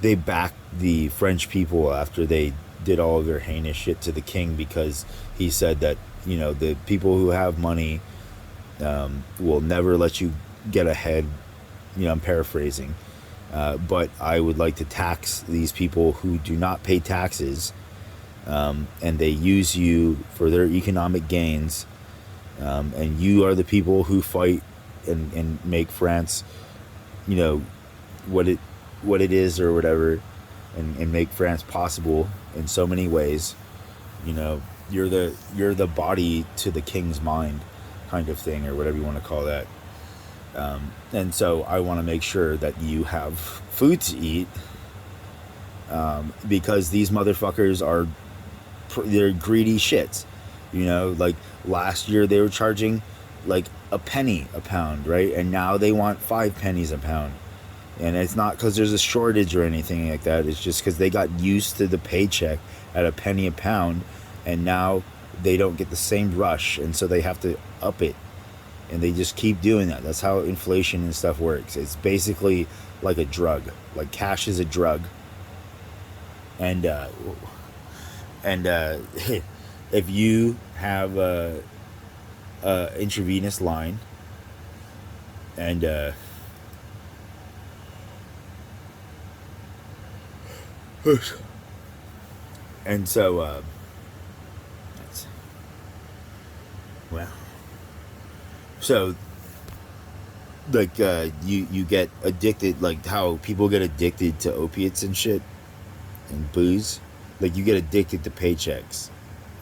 they backed the French people after they did all of their heinous shit to the king, because he said that, you know, the people who have money will never let you get ahead. You know, I'm paraphrasing, but I would like to tax these people who do not pay taxes, and they use you for their economic gains, and you are the people who fight and make France, you know, what it is or whatever, and make France possible in so many ways. You know, you're the body to the king's mind, kind of thing, or whatever you want to call that. And so I want to make sure that you have food to eat, because these motherfuckers they're greedy shits. You know, like last year they were charging like a penny a pound, right? And now they want 5 pennies a pound. And it's not because there's a shortage or anything like that. It's just because they got used to the paycheck at a penny a pound, and now they don't get the same rush, and so they have to up it. And they just keep doing that. That's how inflation and stuff works. It's basically like a drug. Like cash is a drug. And if you have a intravenous line, and and so that's, well, so like you get addicted, like how people get addicted to opiates and shit and booze. Like you get addicted to paychecks,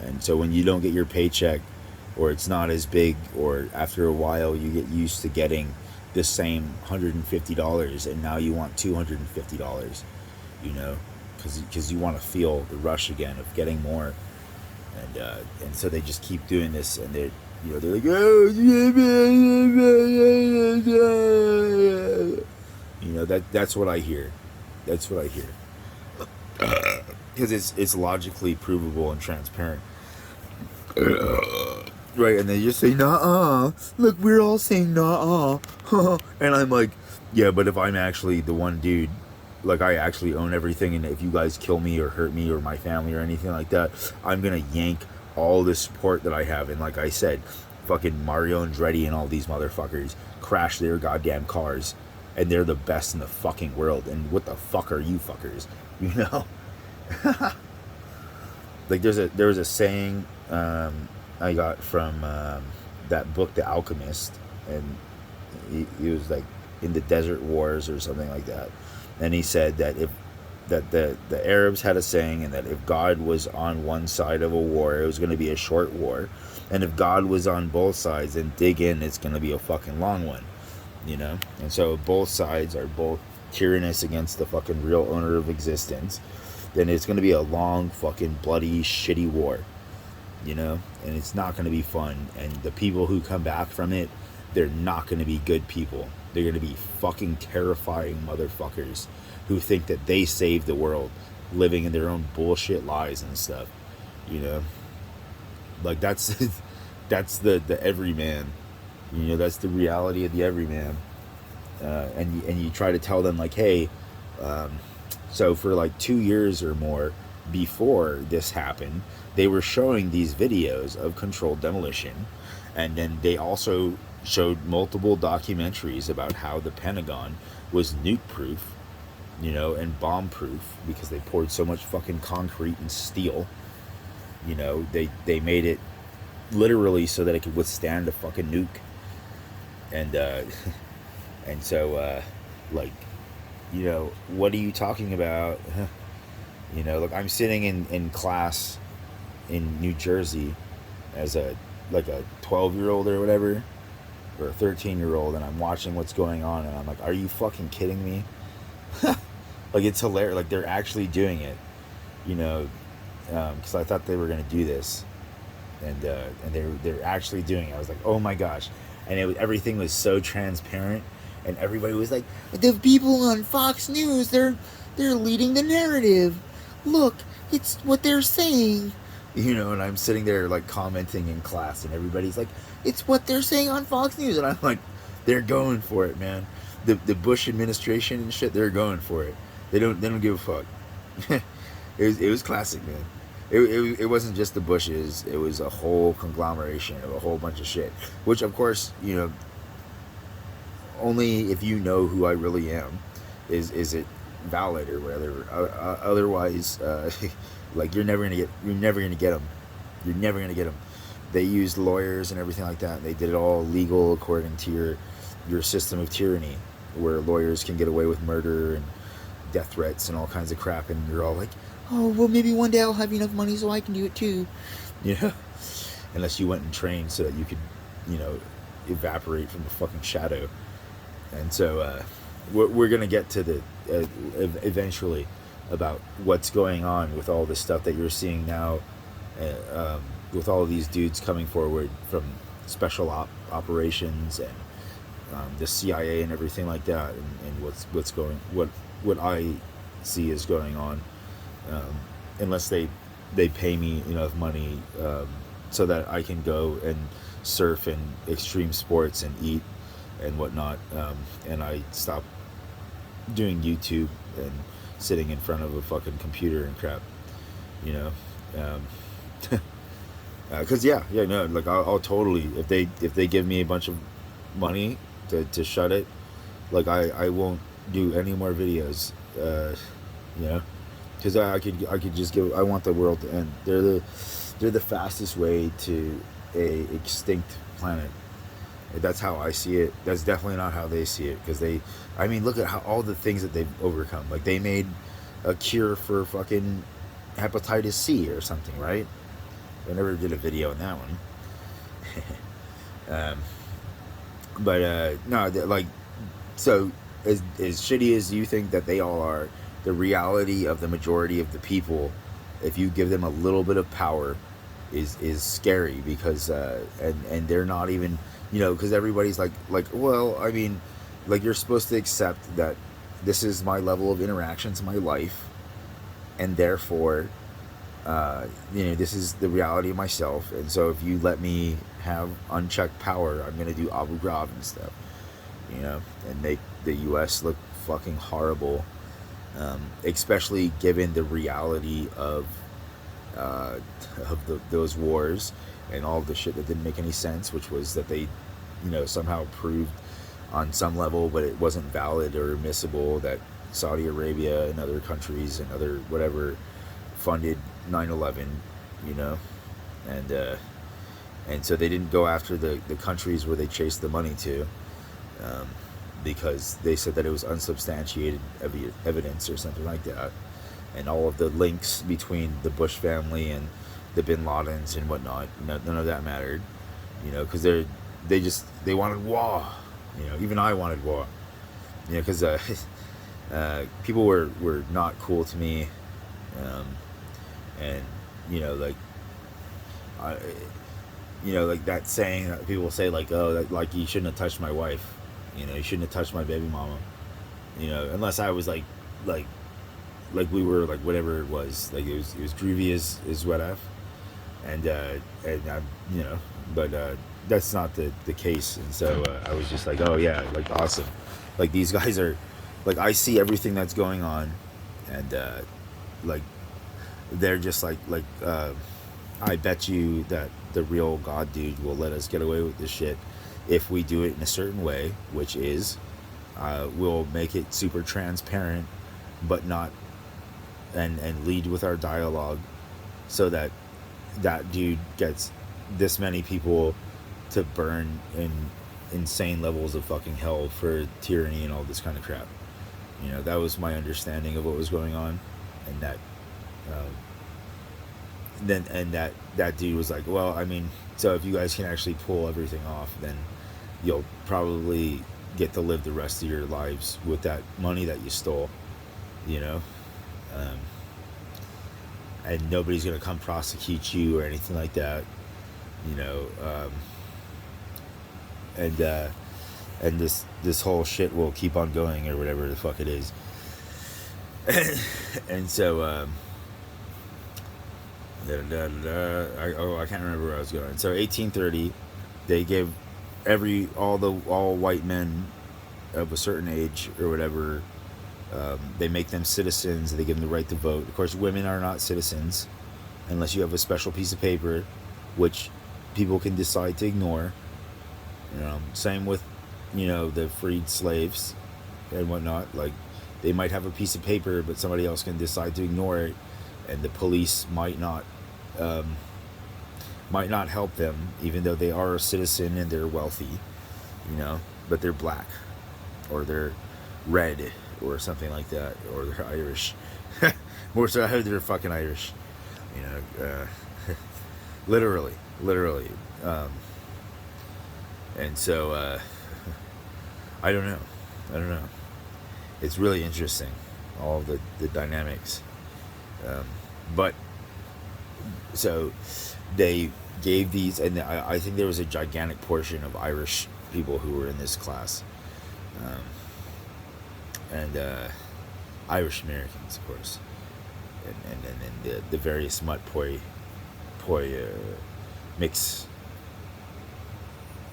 and so when you don't get your paycheck, or it's not as big, or after a while you get used to getting the same $150, and now you want $250, you know, because you want to feel the rush again of getting more, and so they just keep doing this, and they're, you know, they're like, oh, you know, that's what I hear. That's what I hear. Because it's logically provable and transparent. Right, and they just say, nah, look, we're all saying nah, and I'm like, yeah, but if I'm actually the one dude, like I actually own everything, and if you guys kill me or hurt me or my family or anything like that, I'm gonna yank all the support that I have. And like I said, fucking Mario Andretti and all these motherfuckers crash their goddamn cars, and they're the best in the fucking world, and what the fuck are you fuckers, you know? Like there was a saying I got from that book, The Alchemist, and he was like in the Desert Wars or something like that, and he said that the Arabs had a saying, and that if God was on one side of a war, it was going to be a short war, and if God was on both sides, then dig in, it's going to be a fucking long one, you know? And so both sides are both tyrannous against the fucking real owner of existence, then it's going to be a long fucking bloody shitty war, you know? And it's not going to be fun, and the people who come back from it, they're not going to be good people. They're going to be fucking terrifying motherfuckers who think that they save the world, living in their own bullshit lies and stuff. You know, like that's that's the everyman. You know, that's the reality of the everyman. And you try to tell them like, hey, um, so for like 2 years or more before this happened, they were showing these videos of controlled demolition, and then they also showed multiple documentaries about how the Pentagon was nuke proof, you know, and bomb proof because they poured so much fucking concrete and steel. You know, they made it literally so that it could withstand a fucking nuke. And and so like, you know, what are you talking about? You know, look, I'm sitting in class in New Jersey as a like a 12-year old or whatever, or a 13-year old, and I'm watching what's going on, and I'm like, are you fucking kidding me? Like, it's hilarious. Like, they're actually doing it, you know, because I thought they were gonna do this, and they're actually doing it. I was like, oh my gosh, and everything was so transparent, and everybody was like, the people on Fox News, they're leading the narrative. Look, it's what they're saying. You know, and I'm sitting there like commenting in class, and everybody's like, it's what they're saying on Fox News, and I'm like, they're going for it, man. The Bush administration and shit, they're going for it. They don't give a fuck. It was classic, man. It wasn't just the Bushes. It was a whole conglomeration of a whole bunch of shit. Which, of course, you know, only if you know who I really am, is it valid or whatever. Otherwise, like you're never gonna get them. You're never gonna get them. They used lawyers and everything like that. They did it all legal according to your system of tyranny, where lawyers can get away with murder and death threats and all kinds of crap, and you're all like, oh well, maybe one day I'll have enough money so I can do it too. Yeah. Unless you went and trained so that you could, you know, evaporate from the fucking shadow. And so we're gonna get to the eventually about what's going on with all this stuff that you're seeing now, with all of these dudes coming forward from special operations and the CIA and everything like that, and what I see is going on, unless they pay me enough money so that I can go and surf and extreme sports and eat and whatnot, and I stop doing YouTube and sitting in front of a fucking computer and crap, you know, because no, like I'll totally, if they give me a bunch of money to shut it, like I won't do any more videos, you know, because I could just give, I want the world to end. They're the fastest way to a extinct planet. That's how I see it. That's definitely not how they see it, because I mean, look at how all the things that they've overcome. Like, they made a cure for fucking hepatitis C or something, right? I never did a video on that one. But no, like, so as shitty as you think that they all are, the reality of the majority of the people, if you give them a little bit of power, is scary, because and they're not even, you know, because everybody's like, well, I mean, like, you're supposed to accept that this is my level of interactions in my life, and therefore, you know, this is the reality of myself, and so if you let me have unchecked power, I'm gonna do Abu Ghraib and stuff, you know, and make the U.S. look fucking horrible, especially given the reality of those wars and all the shit that didn't make any sense, which was that they, you know, somehow proved on some level, but it wasn't valid or admissible, that Saudi Arabia and other countries and other whatever funded 9/11, you know, and so they didn't go after the countries where they chased the money to, because they said that it was unsubstantiated evidence or something like that, and all of the links between the Bush family and the Bin Ladens and whatnot, none of that mattered, you know, because they wanted war, you know, even I wanted war, you know, because people were not cool to me, and you know, like, you know, like that saying that people say, like, oh, that, like, you shouldn't have touched my wife, you know, you shouldn't have touched my baby mama, you know, unless I was like like we were like whatever it was, like it was groovy as what F, and I, you know, but that's not the case, and so I was just like, oh yeah, like awesome, like these guys are, like I see everything that's going on, and like they're just like I bet you that the real God dude will let us get away with this shit if we do it in a certain way, which is we'll make it super transparent, but not and lead with our dialogue, so that that dude gets this many people to burn in insane levels of fucking hell for tyranny and all this kind of crap. You know, that was my understanding of what was going on, and that um, then and that dude was like, well, I mean, so if you guys can actually pull everything off, then you'll probably get to live the rest of your lives with that money that you stole, you know, um, and nobody's gonna come prosecute you or anything like that, you know, and this whole shit will keep on going or whatever the fuck it is, and so I can't remember where I was going. So 1830, they gave all white men of a certain age or whatever. They make them citizens. They give them the right to vote. Of course, women are not citizens unless you have a special piece of paper, which people can decide to ignore. You know, same with, you know, the freed slaves and whatnot. Like, they might have a piece of paper, but somebody else can decide to ignore it, and the police might not help them, even though they are a citizen and they're wealthy, you know, but they're black, or they're red, or something like that, or they're Irish. More so, they're fucking Irish, you know, literally. And so, I don't know. It's really interesting, all the dynamics. But so they gave these, and I think there was a gigantic portion of Irish people who were in this class, and Irish Americans, of course, and the various mutt poi mix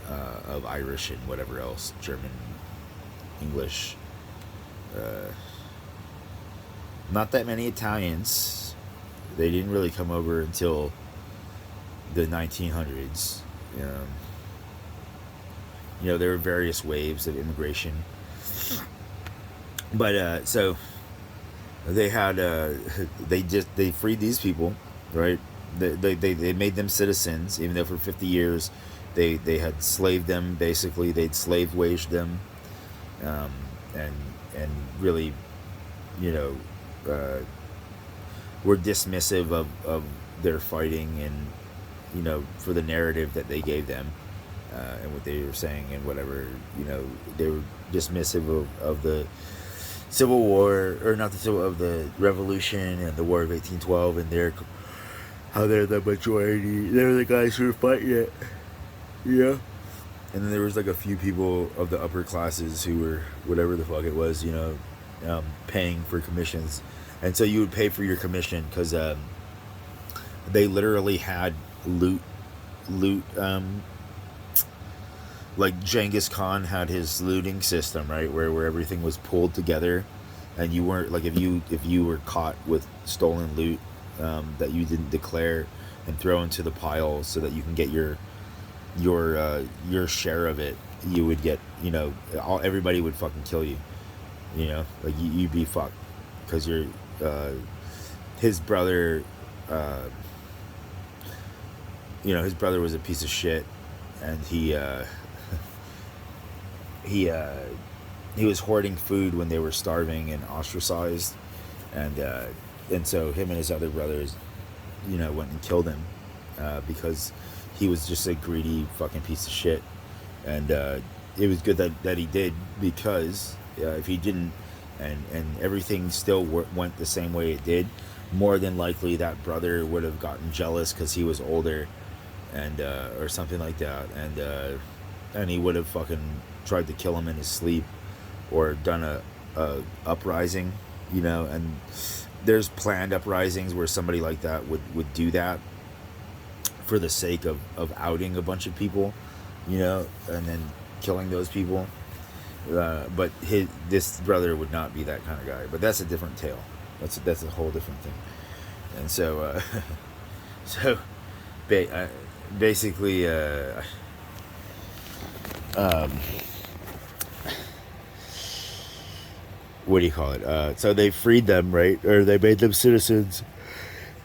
of Irish and whatever else, German, English. Not that many Italians. They didn't really come over until the 1900s. You know, there were various waves of immigration, but so they had they freed these people, right? They made them citizens, even though for 50 years they had slaved them. Basically, they'd slave waged them, and really, you know, were dismissive of their fighting, and, you know, for the narrative that they gave them, and what they were saying and whatever, you know, they were dismissive of the Civil War, or not the Civil, of the Revolution and the War of 1812, and how they're the majority, they're the guys who were fighting it, yeah. And then there was like a few people of the upper classes who were whatever the fuck it was, you know, paying for commissions, and so you would pay for your commission because they literally had loot, like Genghis Khan had his looting system, right, where everything was pulled together, and you weren't like, if you were caught with stolen loot that you didn't declare and throw into the pile so that you can get your share of it, you would get, you know, everybody would fucking kill you, you know, like you'd be fucked because you're his brother, you know, his brother was a piece of shit, and he was hoarding food when they were starving and ostracized, and so him and his other brothers, you know, went and killed him because he was just a greedy fucking piece of shit, and it was good that he did, because if he didn't, and everything still went the same way it did, more than likely that brother would have gotten jealous because he was older, and or something like that, and he would have fucking tried to kill him in his sleep, or done a uprising, you know, and there's planned uprisings where somebody like that would do that for the sake of outing a bunch of people, you know, and then killing those people. But this brother would not be that kind of guy. But that's a different tale. That's a whole different thing. And so, so basically, um, what do you call it? So they freed them, right? Or they made them citizens.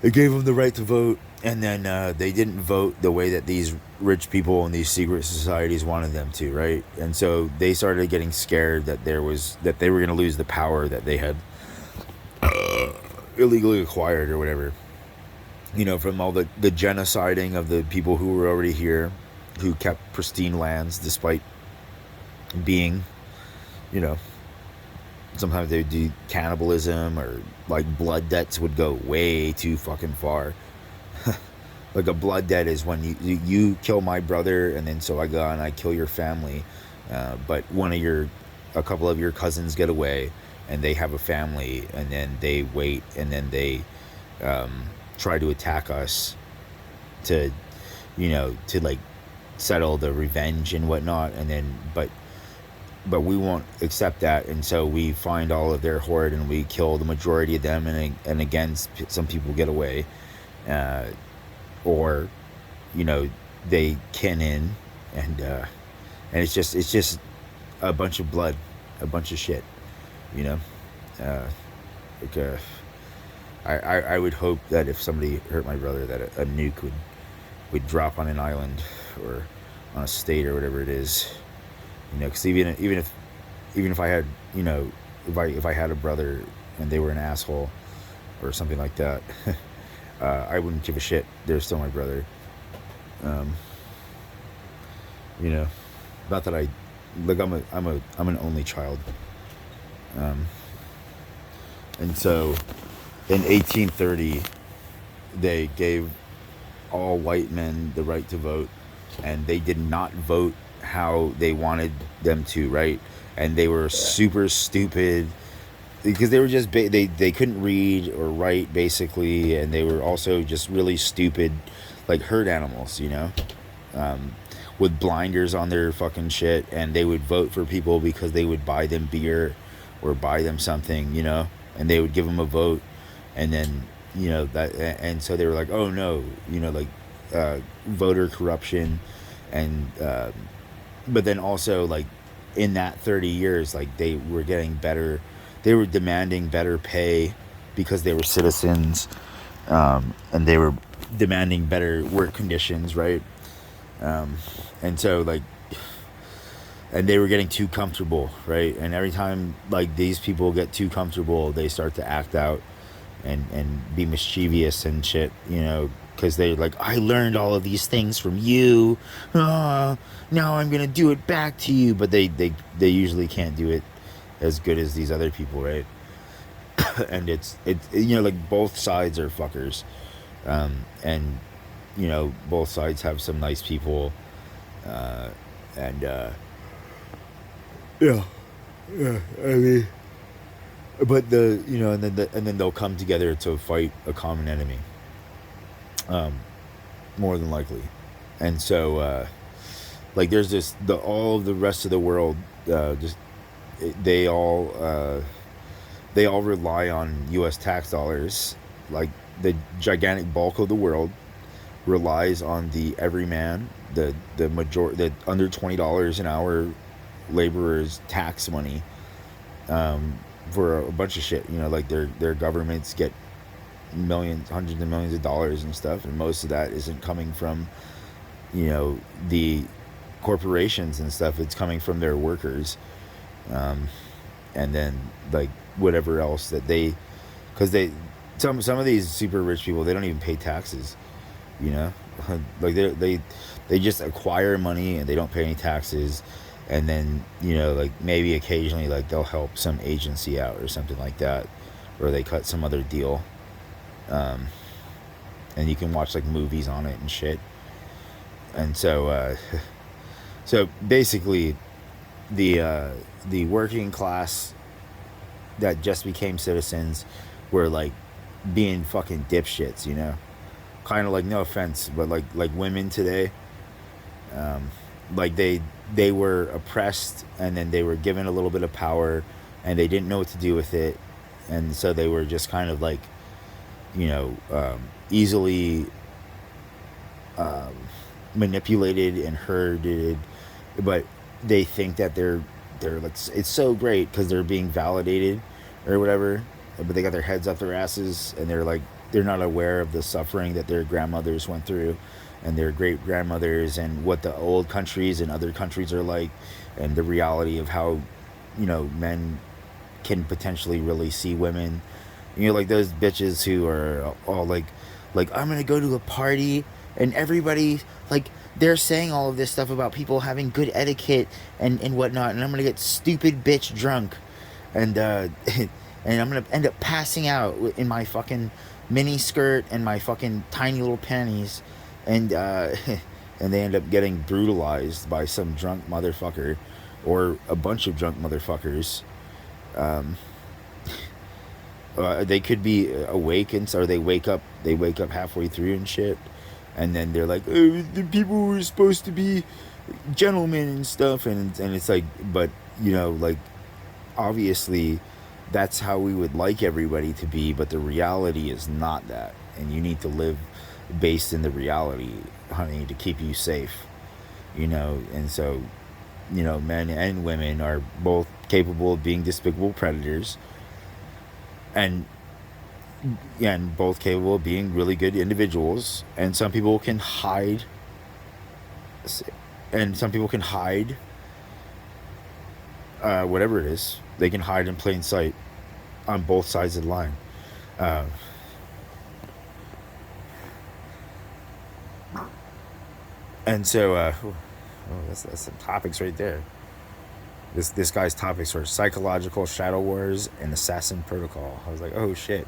They gave them the right to vote, and then they didn't vote the way that these rich people and these secret societies wanted them to, right? And so they started getting scared that they were going to lose the power that they had illegally acquired or whatever. You know, from all the genociding of the people who were already here, who kept pristine lands despite being, you know, sometimes they would do cannibalism, or like blood debts would go way too fucking far. Like a blood debt is when you kill my brother, and then so I go and I kill your family, but a couple of your cousins get away, and they have a family, and then they wait, and then they try to attack us to, you know, to like settle the revenge and whatnot, and then but we won't accept that, and so we find all of their horde and we kill the majority of them, and again some people get away, or, you know, they kin in, and it's just a bunch of blood, a bunch of shit, you know. Like I would hope that if somebody hurt my brother, that a nuke would drop on an island or on a state or whatever it is, you know, because even if I had, you know, if I had a brother and they were an asshole or something like that, I wouldn't give a shit. They're still my brother. You know, not that I'm an only child. And so in 1830 they gave all white men the right to vote, and they did not vote how they wanted them to, right? And they were super stupid because they were just they couldn't read or write basically, and they were also just really stupid, like herd animals, you know, with blinders on their fucking shit, and they would vote for people because they would buy them beer or buy them something, you know, and they would give them a vote, and then, you know, that, and so they were like, oh no, you know, like voter corruption, and but then also, like, in that 30 years, like, they were getting better, they were demanding better pay because they were citizens, and they were demanding better work conditions, right? And so, like, and they were getting too comfortable, right? And every time, like, these people get too comfortable, they start to act out and be mischievous and shit, you know, because they're like, I learned all of these things from you, now I'm gonna do it back to you. But they usually can't do it as good as these other people, right? And it's you know, like, both sides are fuckers, and, you know, both sides have some nice people, and yeah, I mean, but you know, and then they'll come together to fight a common enemy, more than likely. And so, like, there's this all of the rest of the world, just they all rely on U.S. tax dollars. Like, the gigantic bulk of the world relies on the everyman, the under $20 an hour laborers' tax money, for a bunch of shit. You know, like, their governments get millions, hundreds of millions of dollars and stuff, and most of that isn't coming from, you know, the corporations and stuff. It's coming from their workers, and then, like, whatever else that because some of these super rich people, they don't even pay taxes, you know. Like, they just acquire money and they don't pay any taxes, and then, you know, like, maybe occasionally, like, they'll help some agency out or something like that, or they cut some other deal, and you can watch, like, movies on it and shit. And so so basically the working class that just became citizens were like being fucking dipshits, you know. Kind of like, no offense, but like women today, um, like they were oppressed and then they were given a little bit of power and they didn't know what to do with it, and so they were just kind of like, you know, easily um, manipulated and herded, but they think that they're like, it's so great because they're being validated or whatever, but they got their heads up their asses and they're like, they're not aware of the suffering that their grandmothers went through and their great grandmothers and what the old countries and other countries are like, and the reality of how, you know, men can potentially really see women, you know, like those bitches who are all like I'm gonna go to a party and everybody, like, they're saying all of this stuff about people having good etiquette and whatnot, and I'm gonna get stupid bitch drunk, and and I'm gonna end up passing out in my fucking mini skirt and my fucking tiny little panties, and and they end up getting brutalized by some drunk motherfucker, or a bunch of drunk motherfuckers. Um, they could be awake, and so they wake up halfway through and shit, and then they're like, oh, the people were supposed to be gentlemen and stuff, and it's like, but you know, like, obviously that's how we would like everybody to be, but the reality is not that, and you need to live based in the reality, honey, to keep you safe, you know. And so, you know, men and women are both capable of being despicable predators, and and both capable of being really good individuals, and some people can hide, and some people can hide, whatever it is, they can hide in plain sight on both sides of the line. uh, and so that's some topics right there. This guy's topics were psychological shadow wars and assassin protocol. I was like, oh shit.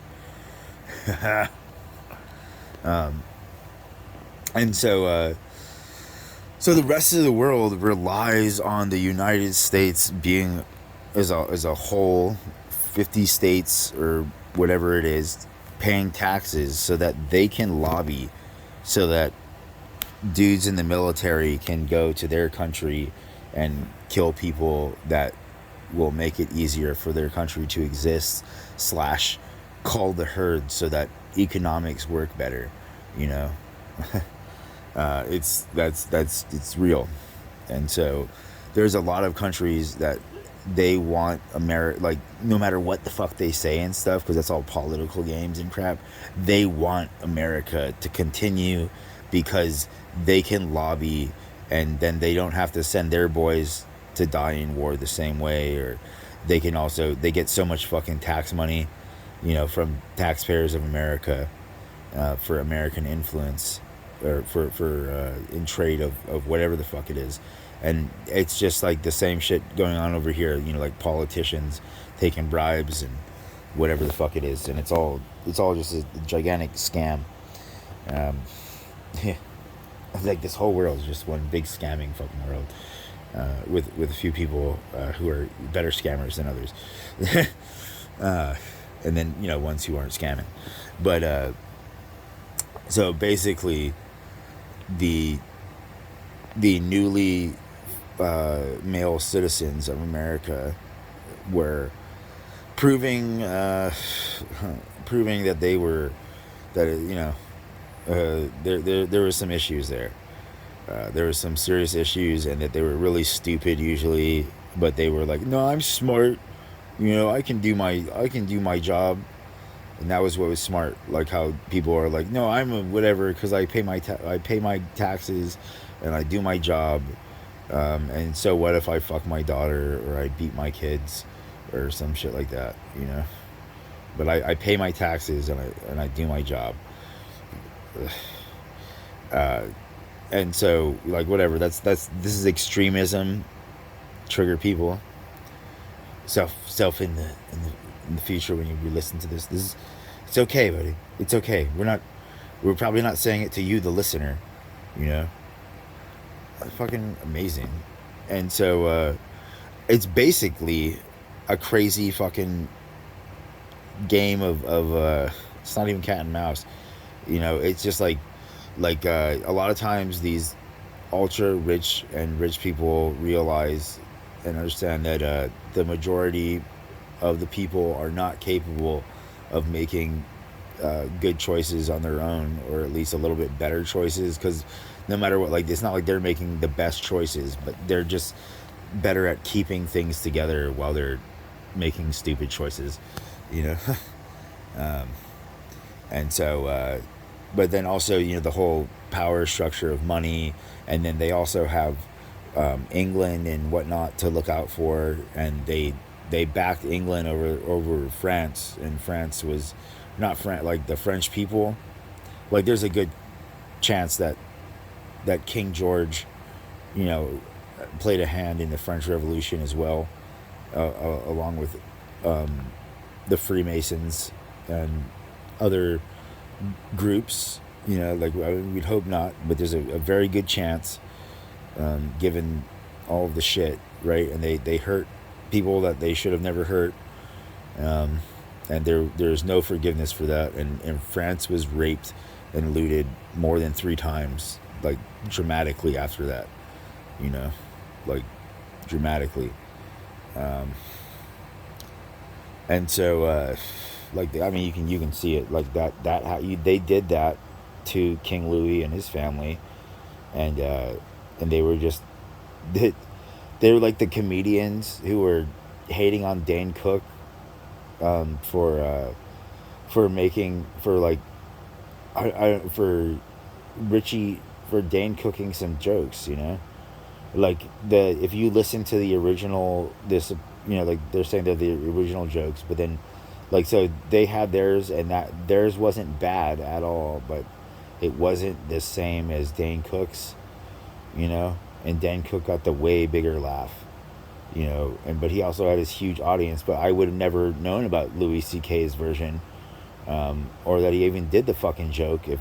um, and so the rest of the world relies on the United States being, as a whole, 50 states or whatever it is, paying taxes so that they can lobby, so that dudes in the military can go to their country and kill people that will make it easier for their country to exist, slash call the herd so that economics work better, you know. It's real. And so there's a lot of countries that they want America, like, no matter what the fuck they say and stuff, because that's all political games and crap, they want America to continue because they can lobby, and then they don't have to send their boys to die in war the same way. Or they can also, they get so much fucking tax money, you know, from taxpayers of America, for American influence, or for in trade of whatever the fuck it is. And it's just like the same shit going on over here, you know, like politicians taking bribes and whatever the fuck it is, and it's all just a gigantic scam. um, like, this whole world is just one big scamming fucking world, with a few people who are better scammers than others. And then, you know, ones who aren't scamming. But so basically, the newly male citizens of America were proving proving that they were, that, you know, there was some issues there. There were some serious issues, and that they were really stupid usually, but they were like, no, I'm smart, you know, I can do my job. And that was what was smart. Like how people are like, no, I'm a whatever because I pay my taxes and I do my job. And so what if I fuck my daughter or I beat my kids or some shit like that, you know? But I pay my taxes and I do my job. And so, like, whatever. This is extremism. Trigger people. Self in the future when you listen to this. It's okay, buddy. It's okay. We're probably not saying it to you, the listener. You know. Fucking amazing. And so it's basically a crazy fucking game of it's not even cat and mouse. You know, it's just like a lot of times these ultra rich and rich people realize and understand that the majority of the people are not capable of making good choices on their own, or at least a little bit better choices. Because no matter what, like, it's not like they're making the best choices, but they're just better at keeping things together while they're making stupid choices, you know. um, and so but then also, you know, the whole power structure of money, and then they also have England and whatnot to look out for, and they backed England over France, and France was not French, like the French people. Like, there's a good chance that King George, you know, played a hand in the French Revolution as well, along with um, the Freemasons and other groups. You know, like, I mean, we'd hope not, but there's a very good chance, given all of the shit, right? And they hurt people that they should have never hurt, um, and there's no forgiveness for that. And France was raped and looted more than 3 times, like, dramatically after that. You know, like, dramatically. Um, and so, like, I mean, you can see it like that how they did that to King Louis and his family, and they were just they, they were like the comedians who were hating on Dane Cook, um, for uh, for making for like for Richie for Dane cooking some jokes, you know, like, the if you listen to the original, this, you know, like, they're saying they're the original jokes, but then, like, so they had theirs, and that theirs wasn't bad at all, but it wasn't the same as Dane Cook's, you know. And Dane Cook got the way bigger laugh, you know, and but he also had his huge audience. But I would have never known about Louis C.K.'s version, or that he even did the fucking joke, if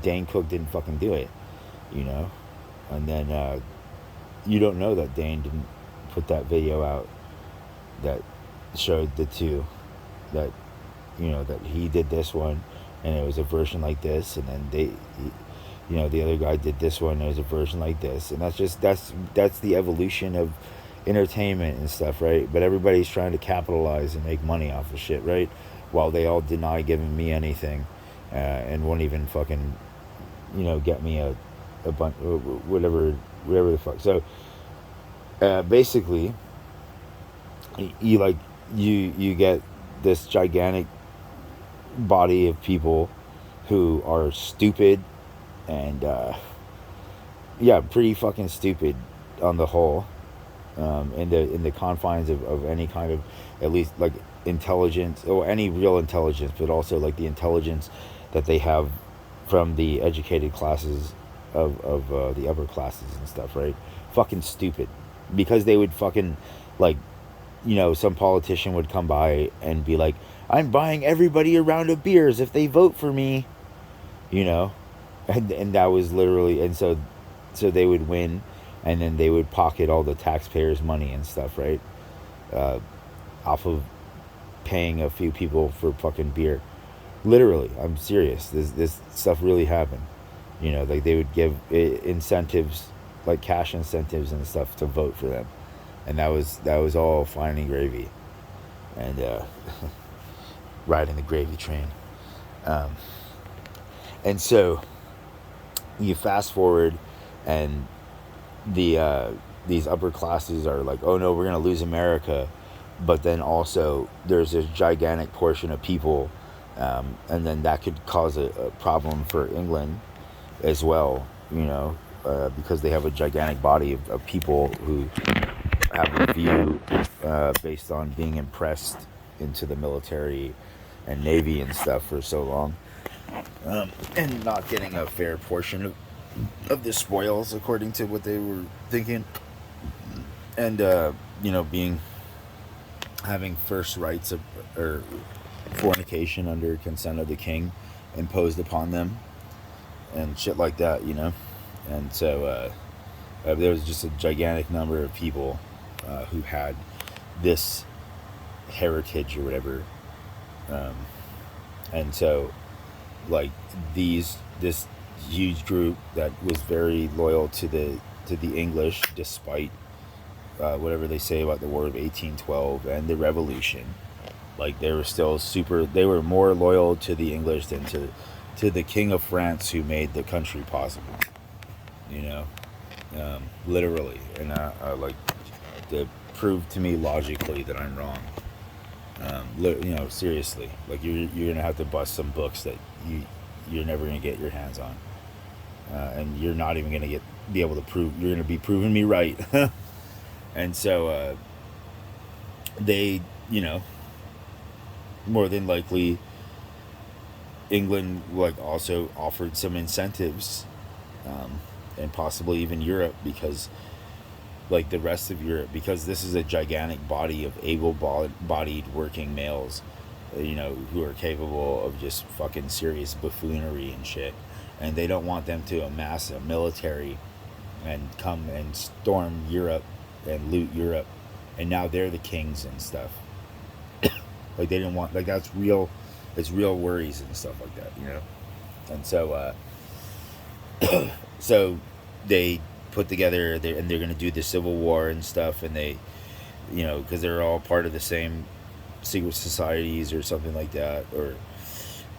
Dane Cook didn't fucking do it, you know. And then you don't know that Dane didn't put that video out that showed the two, that, you know, that he did this one, and it was a version like this, and then you know, the other guy did this one, and it was a version like this, and that's the evolution of entertainment and stuff, right? But everybody's trying to capitalize and make money off of shit, right? While they all deny giving me anything, and won't even fucking, you know, get me a bunch, whatever the fuck. So basically, you like, you get this gigantic body of people who are stupid, and yeah, pretty fucking stupid on the whole, in the confines of any kind of, at least, like, intelligence, or any real intelligence, but also, like, the intelligence that they have from the educated classes of the upper classes and stuff, right? Fucking stupid, because they would fucking, like, you know, some politician would come by and be like, I'm buying everybody a round of beers if they vote for me, you know. And that was literally, and so they would win, and then they would pocket all the taxpayers' money and stuff, right? uh, Off of paying a few people for fucking beer. Literally, I'm serious, this stuff really happened, you know. Like, they would give incentives, like cash incentives and stuff, to vote for them, and that was all fine and gravy, and riding the gravy train. um, and so you fast forward, and the these upper classes are like, oh no, we're gonna lose America, but then also there's this gigantic portion of people, and then that could cause a problem for England as well, you know, because they have a gigantic body of people who have a view, based on being impressed into the military and navy and stuff for so long, and not getting a fair portion of the spoils according to what they were thinking, and you know, being having first rights of, or fornication under consent of the king imposed upon them, and shit like that, you know. And so there was just a gigantic number of people who had this heritage or whatever, um, and so like this huge group that was very loyal to the English, despite whatever they say about the War of 1812 and the Revolution. Like they were still super. They were more loyal to the English than to the King of France who made the country possible. You know, literally, and I like to prove to me logically that I'm wrong. You know, seriously, like you're gonna have to bust some books that you're never gonna get your hands on, and you're not even gonna be able to prove. You're gonna be proving me right, and so they, you know, more than likely, England like also offered some incentives, um, and possibly even Europe because like the rest of Europe because this is a gigantic body of able-bodied working males, you know, who are capable of just fucking serious buffoonery and shit, and they don't want them to amass a military and come and storm Europe and loot Europe, and now they're the kings and stuff. Like they didn't want like that's real, it's real worries and stuff like that, you know, and so so they put together and they're going to do the Civil War and stuff, and they, you know, because they're all part of the same secret societies or something like that, or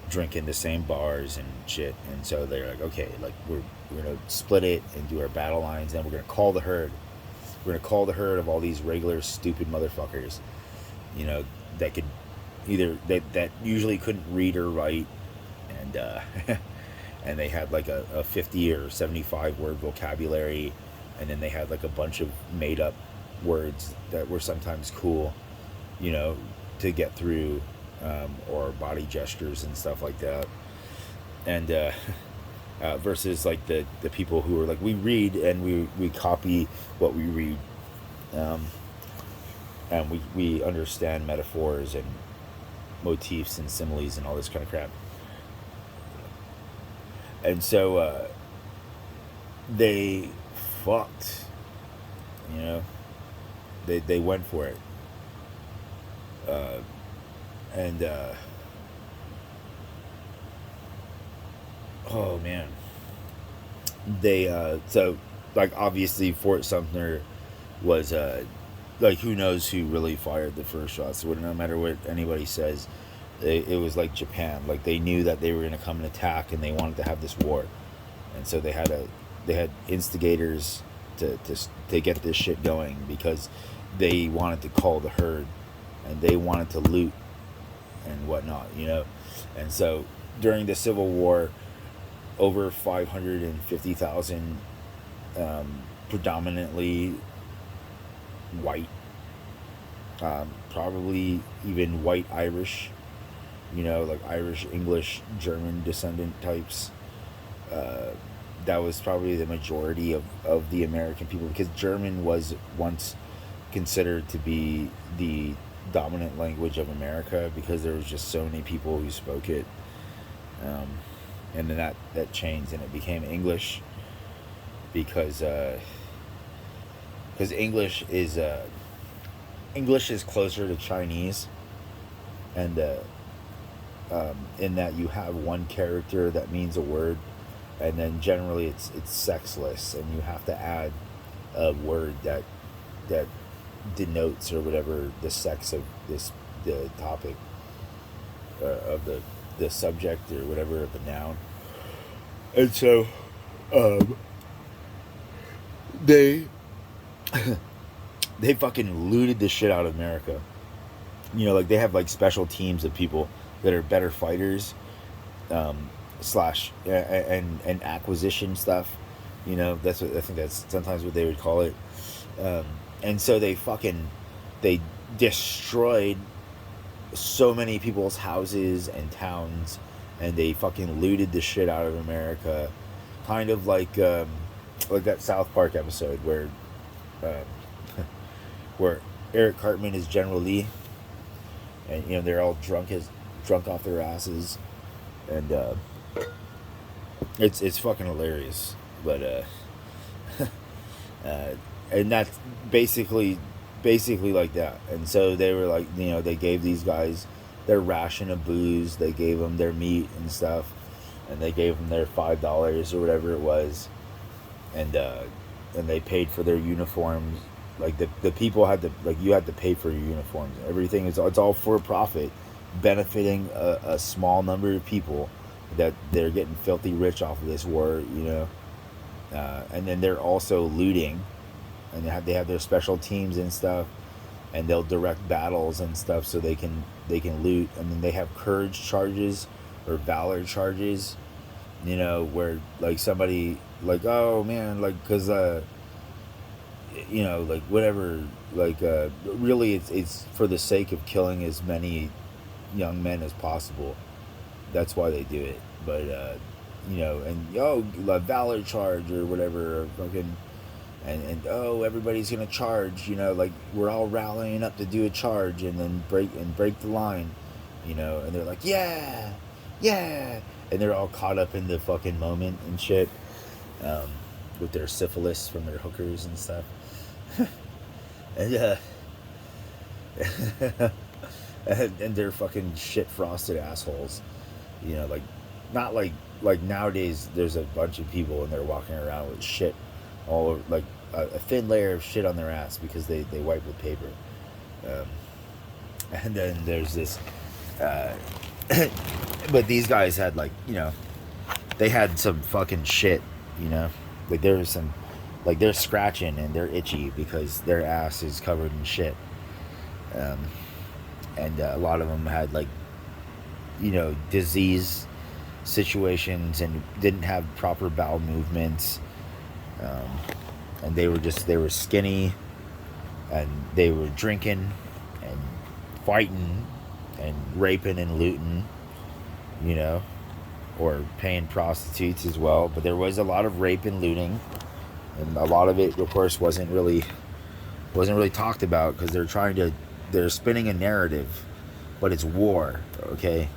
drinking the same bars and shit, and so they're like, okay, like we're going to split it and do our battle lines, and we're going to call the herd. We're going to call the herd of all these regular stupid motherfuckers, you know, that could either that usually couldn't read or write, and and they had like a 50 or 75 word vocabulary, and then they had like a bunch of made up words that were sometimes cool, you know, to get through, or body gestures and stuff like that, and versus like the people who are like, we read and we copy what we read, um, and we understand metaphors and motifs and similes and all this kind of crap. And so they fucked, you know, they went for it, uh, and oh man, they so like obviously Fort Sumter was like who knows who really fired the first shots. So no matter what anybody says, it was like Japan. Like they knew that they were going to come and attack, and they wanted to have this war, and so they had instigators to get this shit going because they wanted to call the herd, and they wanted to loot and whatnot, you know, and so during the Civil War, over 550,000, predominantly white, probably even white Irish, you know, like Irish, English, German descendant types. Uh, that was probably the majority of the American people because German was once considered to be the dominant language of America because there was just so many people who spoke it. Um, and then that changed and it became English because English is closer to Chinese, and in that you have one character that means a word, and then generally it's sexless, and you have to add a word that denotes or whatever the sex of the topic, of the subject or whatever of the noun, and so they they fucking looted the shit out of America. You know, like they have like special teams of people that are better fighters, slash and acquisition stuff. You know, that's what I think that's sometimes what they would call it. And so they destroyed so many people's houses and towns, and they fucking looted the shit out of America, kind of like that South Park episode um, where Eric Cartman is General Lee, and you know they're all drunk off their asses, and it's fucking hilarious, but and that's basically like that. And so they were like, you know, they gave these guys their ration of booze. They gave them their meat and stuff, and they gave them their $5 or whatever it was, and they paid for their uniforms. Like the people had to, like, you had to pay for your uniforms. Everything is, it's all for profit, benefiting a small number of people that they're getting filthy rich off of this war, you know. And then they're also looting, and they have their special teams and stuff, and they'll direct battles and stuff so they can loot. And then they have courage charges or valor charges, you know, where like somebody like, oh man, like, because you know, like whatever, like really it's for the sake of killing as many young men as possible. That's why they do it. But you know, and valor charge or whatever, or fucking, and oh, everybody's gonna charge, you know, like we're all rallying up to do a charge and then break the line, you know, and they're like, yeah, yeah, and they're all caught up in the fucking moment and shit, with their syphilis from their hookers and stuff. And and they're fucking shit frosted assholes, you know, like, not like nowadays there's a bunch of people and they're walking around with shit all over, like a thin layer of shit on their ass because they wipe with paper, and then there's this but these guys had, like, you know, they had some fucking shit, you know, like there was some, like they're scratching and they're itchy because their ass is covered in shit, and a lot of them had, like, you know, disease situations and didn't have proper bowel movements, and they were skinny, and they were drinking and fighting and raping and looting, you know, or paying prostitutes as well. But there was a lot of rape and looting, and a lot of it, of course, wasn't really talked about because they're spinning a narrative, but it's war, okay.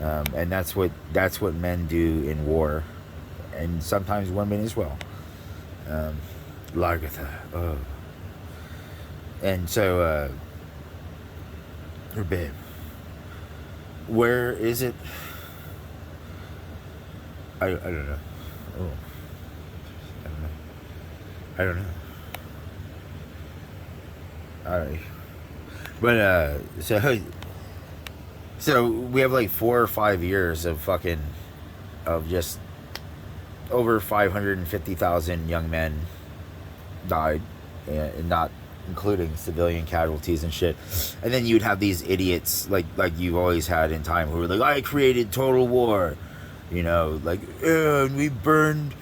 And that's what men do in war, and sometimes women as well. Lagertha. Oh. And so, her babe, where is it? I don't know. Oh. I don't know. Alright. But, so we have like 4 or 5 years of just over 550,000 young men died, and not including civilian casualties and shit. And then you'd have these idiots like you've always had in time who were like, I created total war, you know, like, and we burned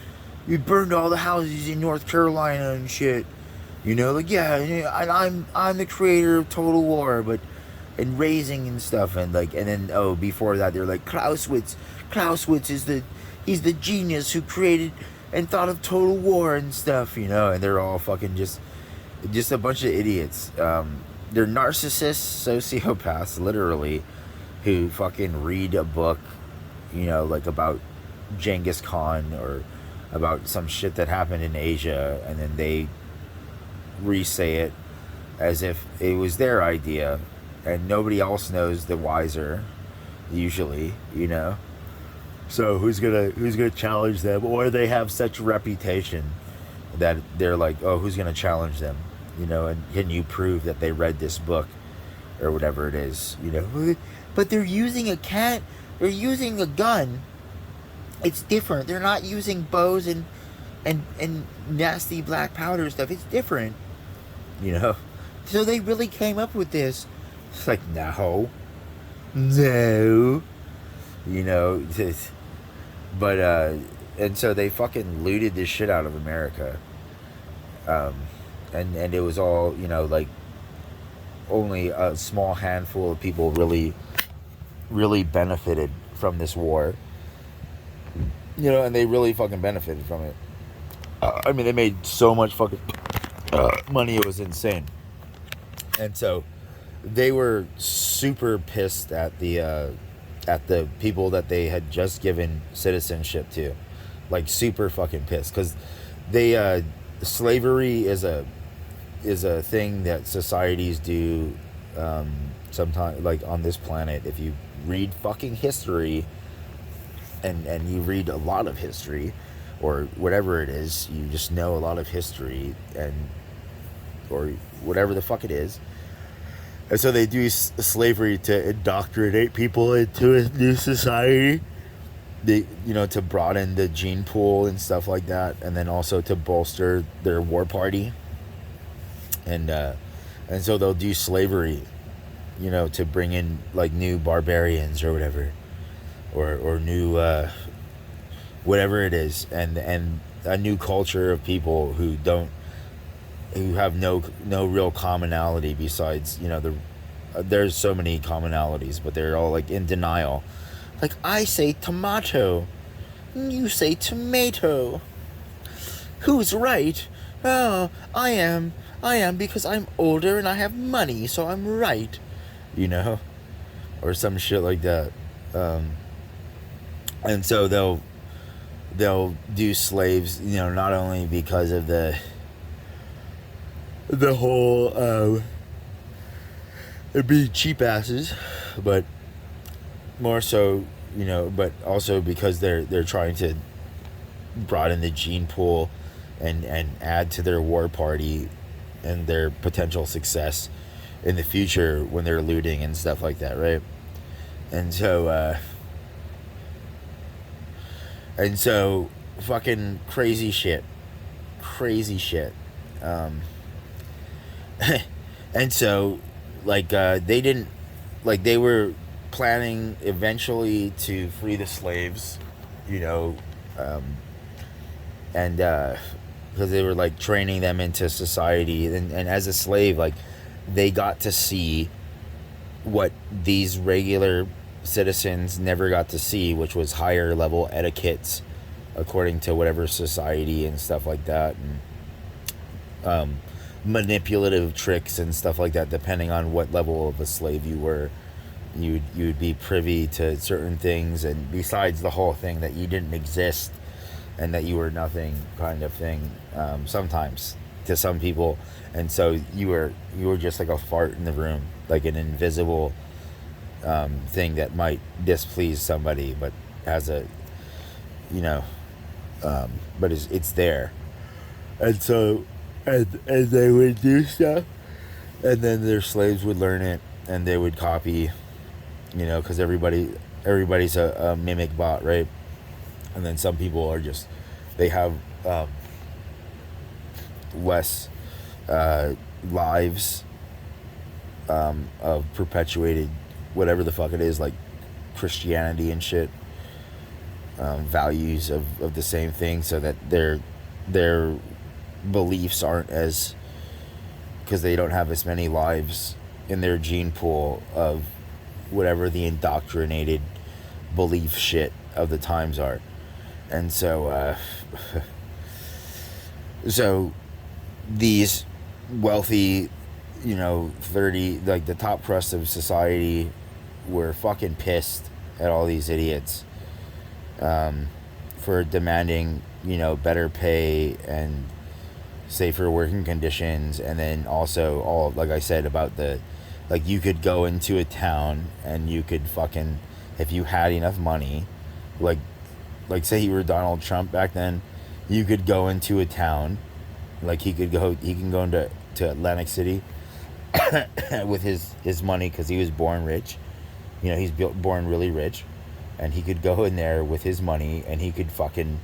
all the houses in North Carolina and shit, you know, like, yeah, and I'm the creator of total war, but and raising and stuff, and like, and then before that they're like, Clausewitz is he's the genius who created and thought of total war and stuff, you know, and they're all fucking just a bunch of idiots. They're narcissists, sociopaths, literally, who fucking read a book, you know, like about Genghis Khan or about some shit that happened in Asia, and then they re-say it as if it was their idea, and nobody else knows the wiser, usually, you know. So who's gonna challenge them? Or they have such a reputation that they're like, oh, who's gonna challenge them, you know? And can you prove that they read this book or whatever it is, you know? But they're using they're using a gun. It's different. They're not using bows and nasty black powder stuff. It's different, you know. So they really came up with this. It's like, no, you know, but and so they fucking looted this shit out of America, and it was all, you know, like, only a small handful of people really benefited from this war, you know, and they really fucking benefited from it. I mean, they made so much fucking money, it was insane. And so they were super pissed at the people that they had just given citizenship to, like, super fucking pissed, because they slavery is a thing that societies do sometimes, like, on this planet, if you read fucking history, and you read a lot of history, or whatever it is, you just know a lot of history, and or whatever the fuck it is. And so they do slavery to indoctrinate people into a new society. They, to broaden the gene pool and stuff like that, and then also to bolster their war party. And so they'll do slavery, to bring in like new barbarians or whatever, or new whatever it is, and a new culture of people who have no real commonality besides, there's so many commonalities, but they're all like in denial. Like, I say tomato, you say tomato. Who's right? Oh, I am because I'm older and I have money, so I'm right. Or some shit like that. And so they'll do slaves, not only because of the whole being cheap asses, but more so, but also because they're trying to broaden the gene pool and add to their war party and their potential success in the future when they're looting and stuff like that, right? And so fucking crazy shit. And so, like, they were planning eventually to free the slaves, and because they were like training them into society, and as a slave, like, they got to see what these regular citizens never got to see, which was higher level etiquettes according to whatever society and stuff like that, and manipulative tricks and stuff like that, depending on what level of a slave you were. You'd be privy to certain things, and besides the whole thing that you didn't exist and that you were nothing kind of thing, sometimes to some people. And so you were just like a fart in the room, like an invisible thing that might displease somebody, but has a, but it's there. And so and they would do stuff, and then their slaves would learn it, and they would copy, because everybody's a mimic bot, right? And then some people are just, they have less lives of perpetuated whatever the fuck it is, like Christianity and shit, values of the same thing, so that their beliefs aren't as, because they don't have as many lives in their gene pool of whatever the indoctrinated belief shit of the times are. And so so these wealthy, 30, like the top crust of society, were fucking pissed at all these idiots for demanding, better pay and safer working conditions. And then also, all, like I said, about like, you could go into a town and you could fucking, if you had enough money, like say you were Donald Trump back then, you could go into a town, like he can go into Atlantic City with his money, because he was born rich, he's born really rich, and he could go in there with his money and he could fucking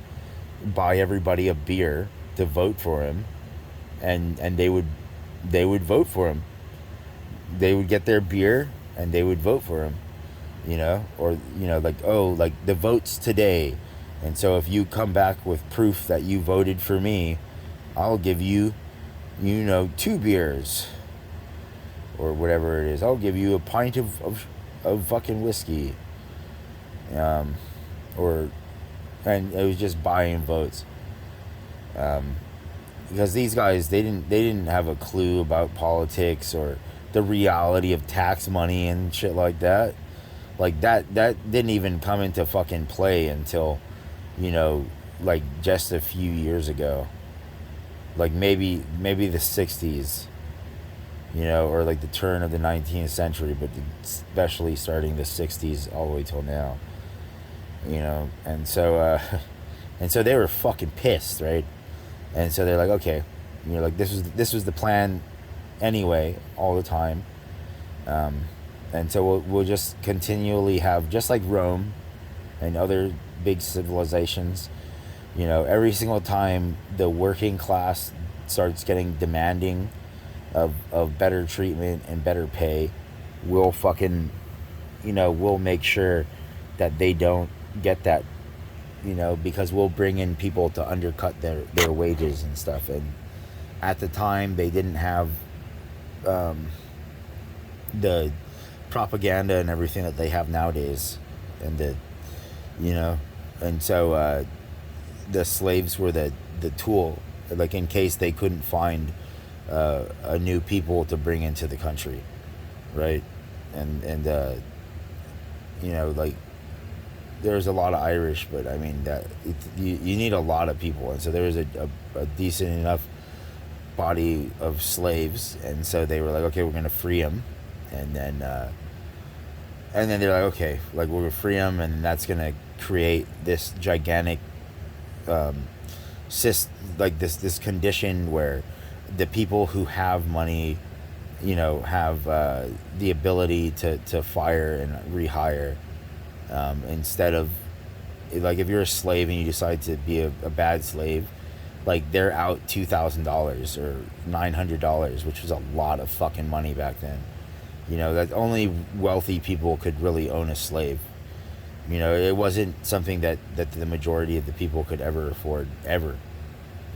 buy everybody a beer to vote for him, and they would vote for him. They would get their beer and they would vote for him, or like, oh, like the votes today, and so if you come back with proof that you voted for me, I'll give you 2 beers or whatever it is. I'll give you a pint of fucking whiskey, and it was just buying votes, because these guys, they didn't have a clue about politics or the reality of tax money and shit like that. Like that didn't even come into fucking play until, like just a few years ago, like maybe the 60s, or like the turn of the 19th century, but especially starting the 60s all the way till now, and so and so they were fucking pissed, right? And so they're like, okay, like this was the plan anyway, all the time. um, and so we'll just continually have, just like Rome and other big civilizations, every single time the working class starts getting demanding of better treatment and better pay, we'll fucking, we'll make sure that they don't get that, because we'll bring in people to undercut their wages and stuff. And at the time, they didn't have um, the propaganda and everything that they have nowadays. And you know, and so the slaves were the tool, like in case they couldn't find a new people to bring into the country, right? And like there's a lot of Irish, but I mean that you need a lot of people, and so there was a decent enough body of slaves, and so they were like, okay, we're gonna free them, and then they're like, okay, like we're gonna free them, and that's gonna create this gigantic like this condition where the people who have money, have the ability to fire and rehire, instead of, like, if you're a slave and you decide to be a bad slave, like they're out $2,000 or $900, which was a lot of fucking money back then. That only wealthy people could really own a slave. It wasn't something that the majority of the people could ever afford, ever.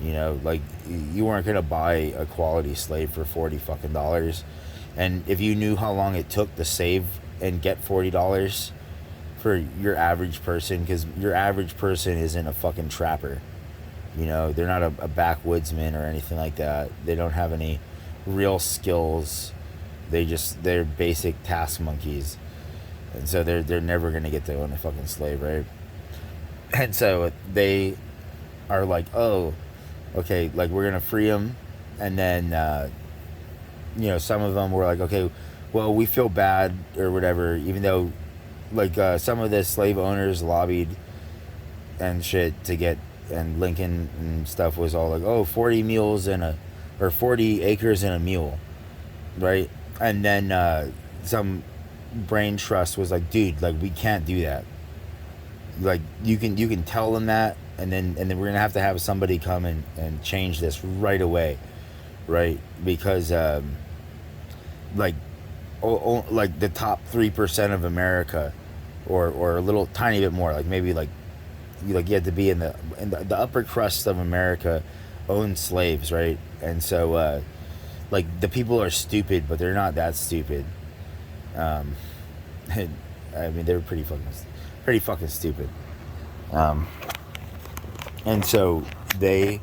Like, you weren't gonna buy a quality slave for $40 fucking. And if you knew how long it took to save and get $40 for your average person, because your average person isn't a fucking trapper. They're not a backwoodsman or anything like that. They don't have any real skills. They're basic task monkeys. And so they're never gonna get to own a fucking slave, right? And so they are like, oh, okay, like we're gonna free them. And then some of them were like, okay, well, we feel bad or whatever, even though, like, some of the slave owners lobbied and shit to get, and Lincoln and stuff was all like, oh, 40 mules or 40 acres and a mule, right? And then some brain trust was like, dude, like, we can't do that. Like, you can tell them that, and then we're gonna have to have somebody come and change this right away, right? Because like, like the top 3% of America, or a little tiny bit more, like maybe like you had to be in the upper crust of America owned slaves, right? And so like, the people are stupid, but they're not that stupid. And, I mean, they were pretty fucking stupid. And so they're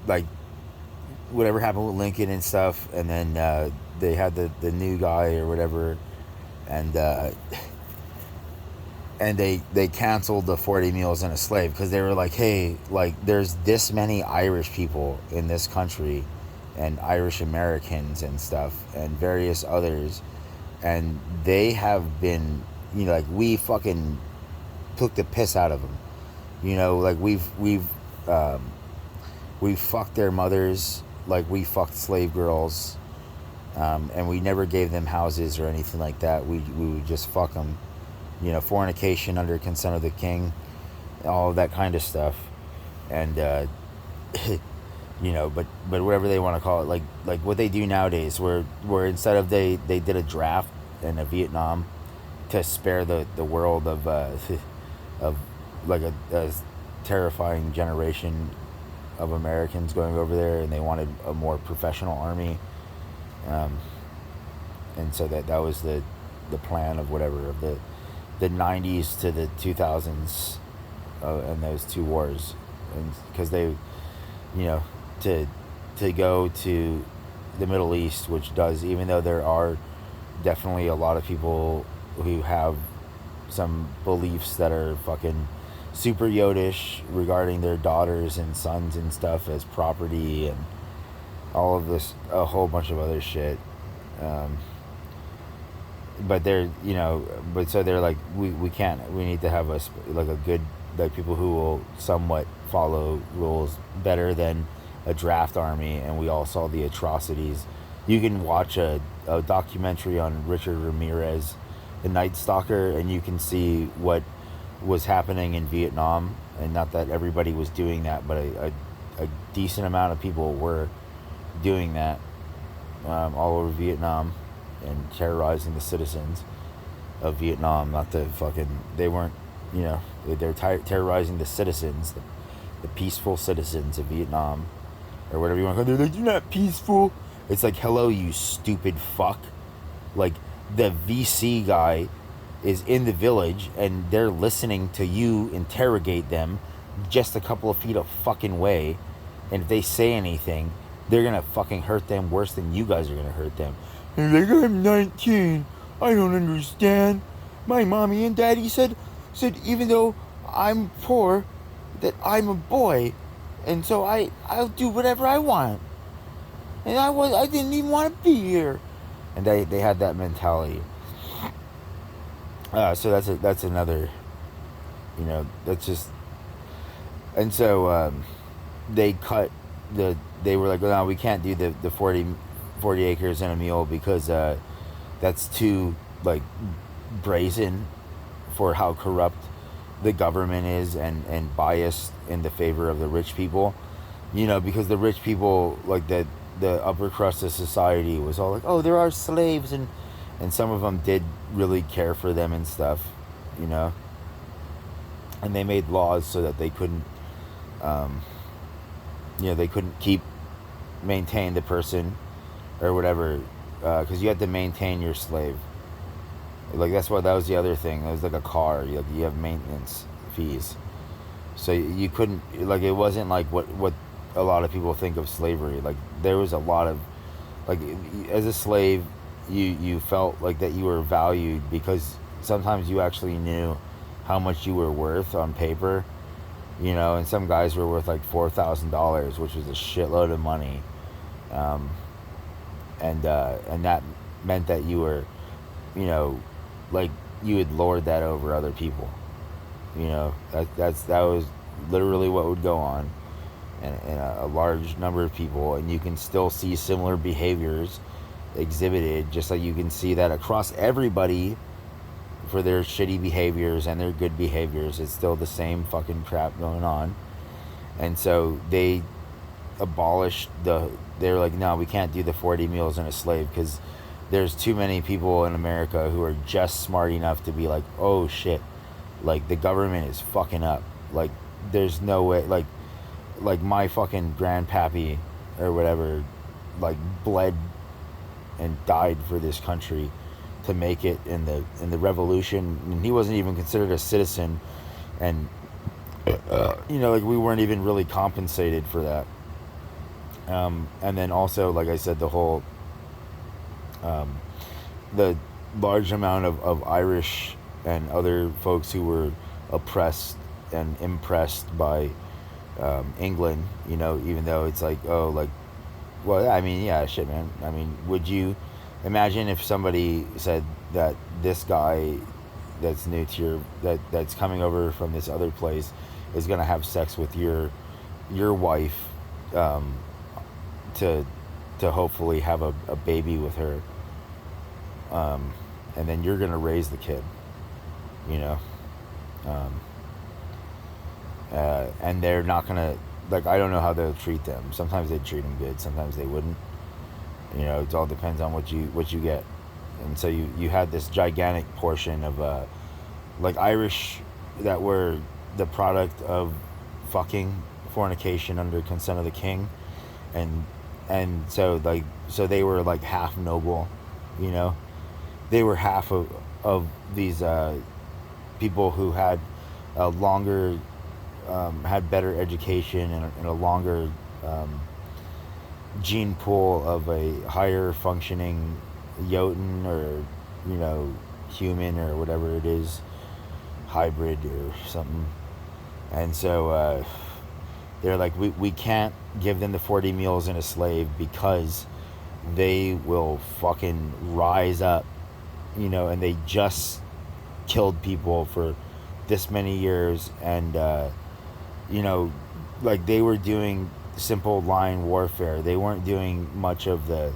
like, whatever happened with Lincoln and stuff, and then they had the new guy or whatever, and they canceled the 40 meals and a slave, because they were like, hey, like, there's this many Irish people in this country, and Irish Americans and stuff, and various others, and they have been, like, we fucking took the piss out of them. Like, we've fucked their mothers, like we fucked slave girls, and we never gave them houses or anything like that. We would just fuck them. Fornication under consent of the king, all of that kind of stuff. And but whatever they want to call it, like what they do nowadays, where instead of they did a draft in a Vietnam to spare the world of of like a terrifying generation of Americans going over there, and they wanted a more professional army, and so that was the plan of whatever, of the 90s to the 2000s, and those two wars, and because they, to go to the Middle East, which does, even though there are definitely a lot of people who have some beliefs that are fucking super Yodish regarding their daughters and sons and stuff as property, and all of this, a whole bunch of other shit. Um, but they're, but so they're like, we can't, we need to have like a good, like people who will somewhat follow rules better than a draft army. And we all saw the atrocities. You can watch a documentary on Richard Ramirez, the Night Stalker, and you can see what was happening in Vietnam. And not that everybody was doing that, but a decent amount of people were doing that, all over Vietnam, and terrorizing the citizens of Vietnam. Not the fucking, they weren't, they're terrorizing the citizens, the peaceful citizens of Vietnam, or whatever you want to call it. They're like, you're not peaceful. It's like, hello, you stupid fuck. Like, the VC guy is in the village and they're listening to you interrogate them just a couple of feet of fucking way. And if they say anything, they're gonna fucking hurt them worse than you guys are gonna hurt them. And they're like, I'm 19. I don't understand. My mommy and daddy said even though I'm poor, that I'm a boy, and so I'll do whatever I want. And I didn't even want to be here. And they had that mentality. So that's another, that's just, and so they cut they were like, no, we can't do the 40 acres and a mule because that's too, like, brazen for how corrupt the government is, and biased in the favor of the rich people. Because the rich people, like the upper crust of society, was all like, oh, there are slaves, and some of them did really care for them and stuff, and they made laws so that they couldn't, they couldn't maintain the person or whatever, because you had to maintain your slave. Like, that was the other thing. It was like a car. You have maintenance fees, so you couldn't, like, it wasn't like what a lot of people think of slavery. Like, there was a lot of, like, as a slave, you felt like that you were valued because sometimes you actually knew how much you were worth on paper, and some guys were worth like $4,000, which was a shitload of money, and that meant that you were, like, you would lord that over other people. That was literally what would go on, and a large number of people, and you can still see similar behaviors exhibited, just like you can see that across everybody for their shitty behaviors and their good behaviors. It's still the same fucking crap going on. And so they abolished they're like, no, we can't do the 40 meals and a slave because there's too many people in America who are just smart enough to be like, oh shit, like, the government is fucking up. Like, there's no way, like my fucking grandpappy or whatever, like, bled and died for this country to make it in the revolution, and he wasn't even considered a citizen, and like, we weren't even really compensated for that. And then also, like I said, the whole the large amount of Irish and other folks who were oppressed and impressed by England, even though it's like, oh, like, well, I mean, yeah, shit, man. I mean, would you imagine if somebody said that this guy that's new to that's coming over from this other place is gonna have sex with your wife, to hopefully have a baby with her, and then you're gonna raise the kid, um, and they're not gonna, like, I don't know how they'll treat them. Sometimes they'd treat them good, sometimes they wouldn't. It all depends on what you get. And so you had this gigantic portion of like, Irish that were the product of fucking fornication under consent of the king, and so, like, so they were like half noble, they were half of these people who had a longer, had better education, and a longer gene pool of a higher functioning Jotun, or human, or whatever it is, hybrid or something. And so They're like, we can't give them the 40 meals and a slave because they will fucking rise up, and they just killed people for this many years, and you know like they were doing simple line warfare. They weren't doing much of the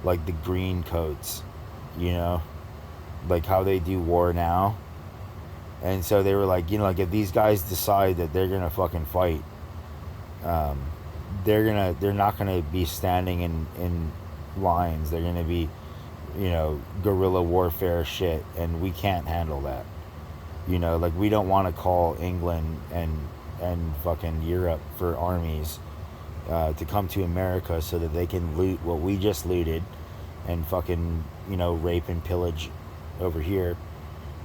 like the green coats, you know like how they do war now. And so they were like, like if these guys decide that they're gonna fucking fight, um, they're not gonna be standing in lines. They're gonna be, guerrilla warfare shit, and we can't handle that. Like we don't want to call England and fucking Europe for armies to come to America so that they can loot what we just looted and fucking rape and pillage over here,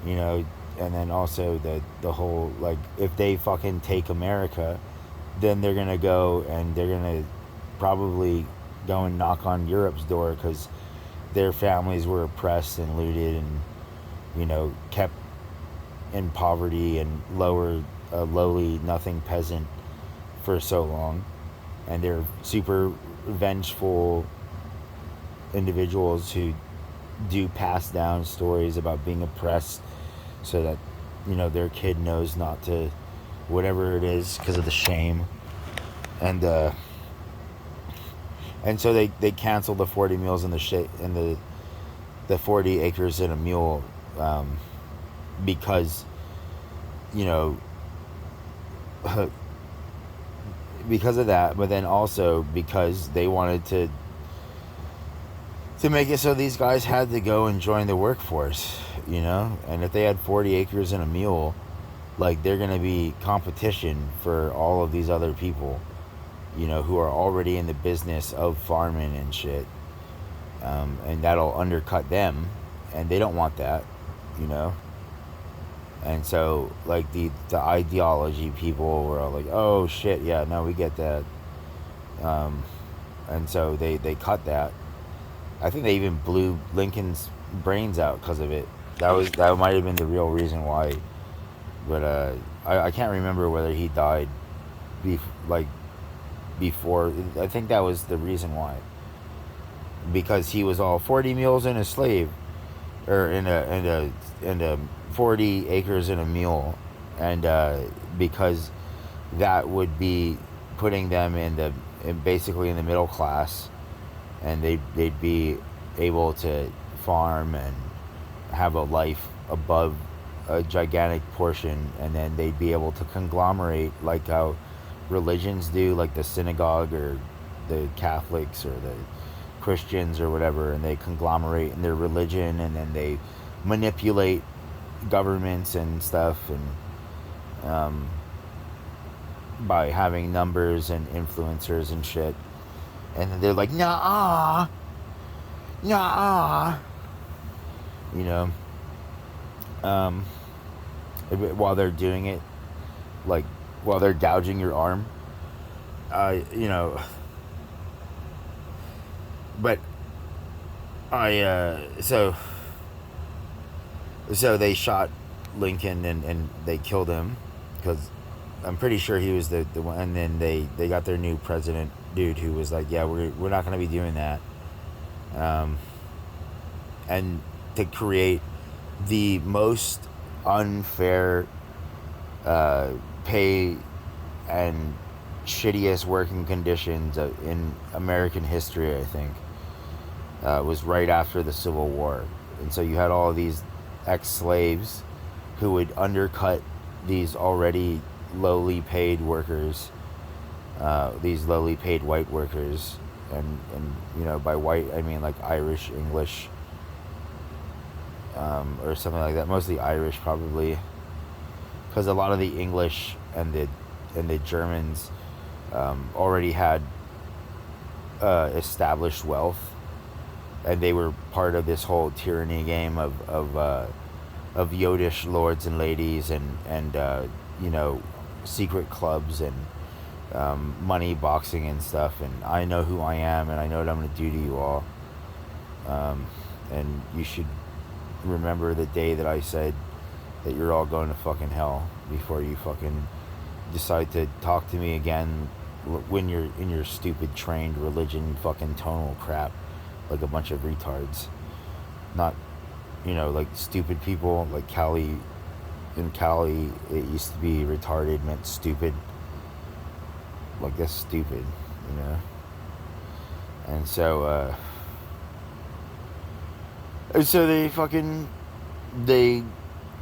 you know, and then also the whole like if they fucking take America, then they're gonna go and they're gonna probably go and knock on Europe's door because their families were oppressed and looted and kept in poverty and lowly nothing peasant for so long, and they're super vengeful individuals who do pass down stories about being oppressed so that their kid knows not to whatever it is because of the shame. And so they canceled the 40 meals and the 40 acres and a mule, because you know because of that, but then also because they wanted to make it so these guys had to go and join the workforce, and if they had 40 acres and a mule, like they're going to be competition for all of these other people, who are already in the business of farming and shit, and that'll undercut them, and they don't want that, and so like the ideology people were all like, oh shit, yeah, no, we get that, and so they cut that. I think they even blew Lincoln's brains out because of it. That might have been the real reason why, but I can't remember whether he died, before. I think that was the reason why, because he was all 40 mules and a slave, or in a 40 acres and a mule, and because that would be putting them basically in the middle class, and they'd be able to farm and have a life above a gigantic portion, and then they'd be able to conglomerate like how religions do, like the synagogue or the Catholics or the Christians or whatever, and they conglomerate in their religion, and then they manipulate governments and stuff, and by having numbers and influencers and shit, and then they're like, nah, nah, while they're doing it, like while they're gouging your arm, but so they shot Lincoln, and they killed him because I'm pretty sure he was the one, and then they got their new president dude who was like, yeah, we're not going to be doing that, and to create the most unfair pay and shittiest working conditions in American history, I think, was right after the Civil War. And so you had all of these ex-slaves who would undercut these already lowly paid workers, these lowly paid white workers, and by white I mean like Irish, English, or something like that, mostly Irish probably, because a lot of the English and the Germans already had established wealth, and they were part of this whole tyranny game of Yodish lords and ladies, and secret clubs and money boxing and stuff. And I know who I am, and I know what I'm going to do to you all. And you should remember the day that I said that you're all going to fucking hell before you fucking decide to talk to me again when you're in your stupid trained religion fucking tonal crap, like a bunch of retards. Not, like stupid people. Like Cali, in Cali, it used to be retarded meant stupid. Like, that's stupid, you know? And so they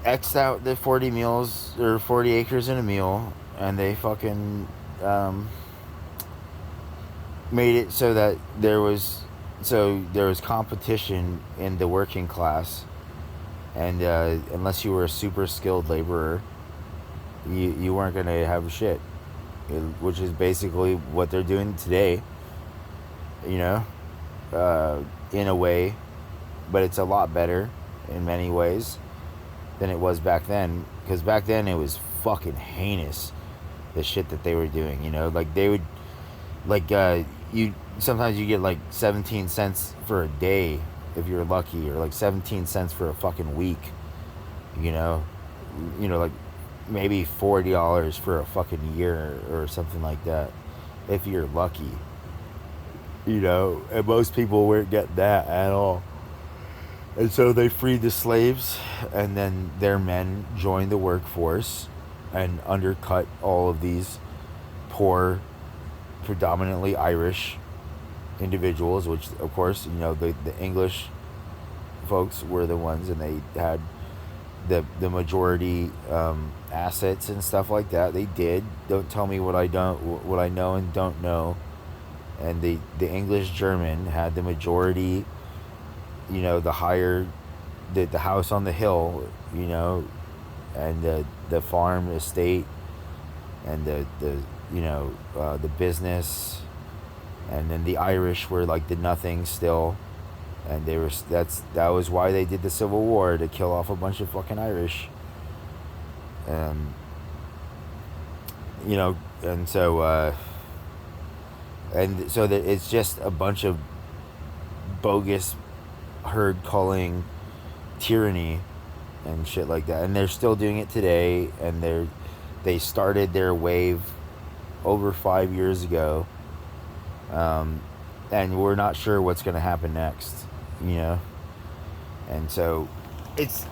X'd out the 40 meals, or 40 acres in a meal, and they fucking, made it so there was competition in the working class, and unless you were a super skilled laborer, you weren't gonna have shit, which is basically what they're doing today, you know, in a way, but it's a lot better in many ways than it was back then, because back then it was fucking heinous, the shit that they were doing, like they would, like, you sometimes you get like 17 cents for a day if you're lucky, or like 17 cents for a fucking week, you know like maybe $40 for a fucking year or something like that if you're lucky, and most people weren't getting that at all. And so they freed the slaves, and then their men joined the workforce and undercut all of these poor, predominantly Irish individuals, which, of course, the English folks were the ones, and they had the majority assets and stuff like that. They did. Don't tell me what I know and don't know. And the English German had the majority, the higher, the house on the hill, and the farm estate, and the business, and then the Irish were like the nothing still, and that was why they did the Civil War, to kill off a bunch of fucking Irish. And so that it's just a bunch of bogus herd culling tyranny and shit like that, and they're still doing it today, and they started their wave over 5 years ago, and we're not sure what's going to happen next, and so it's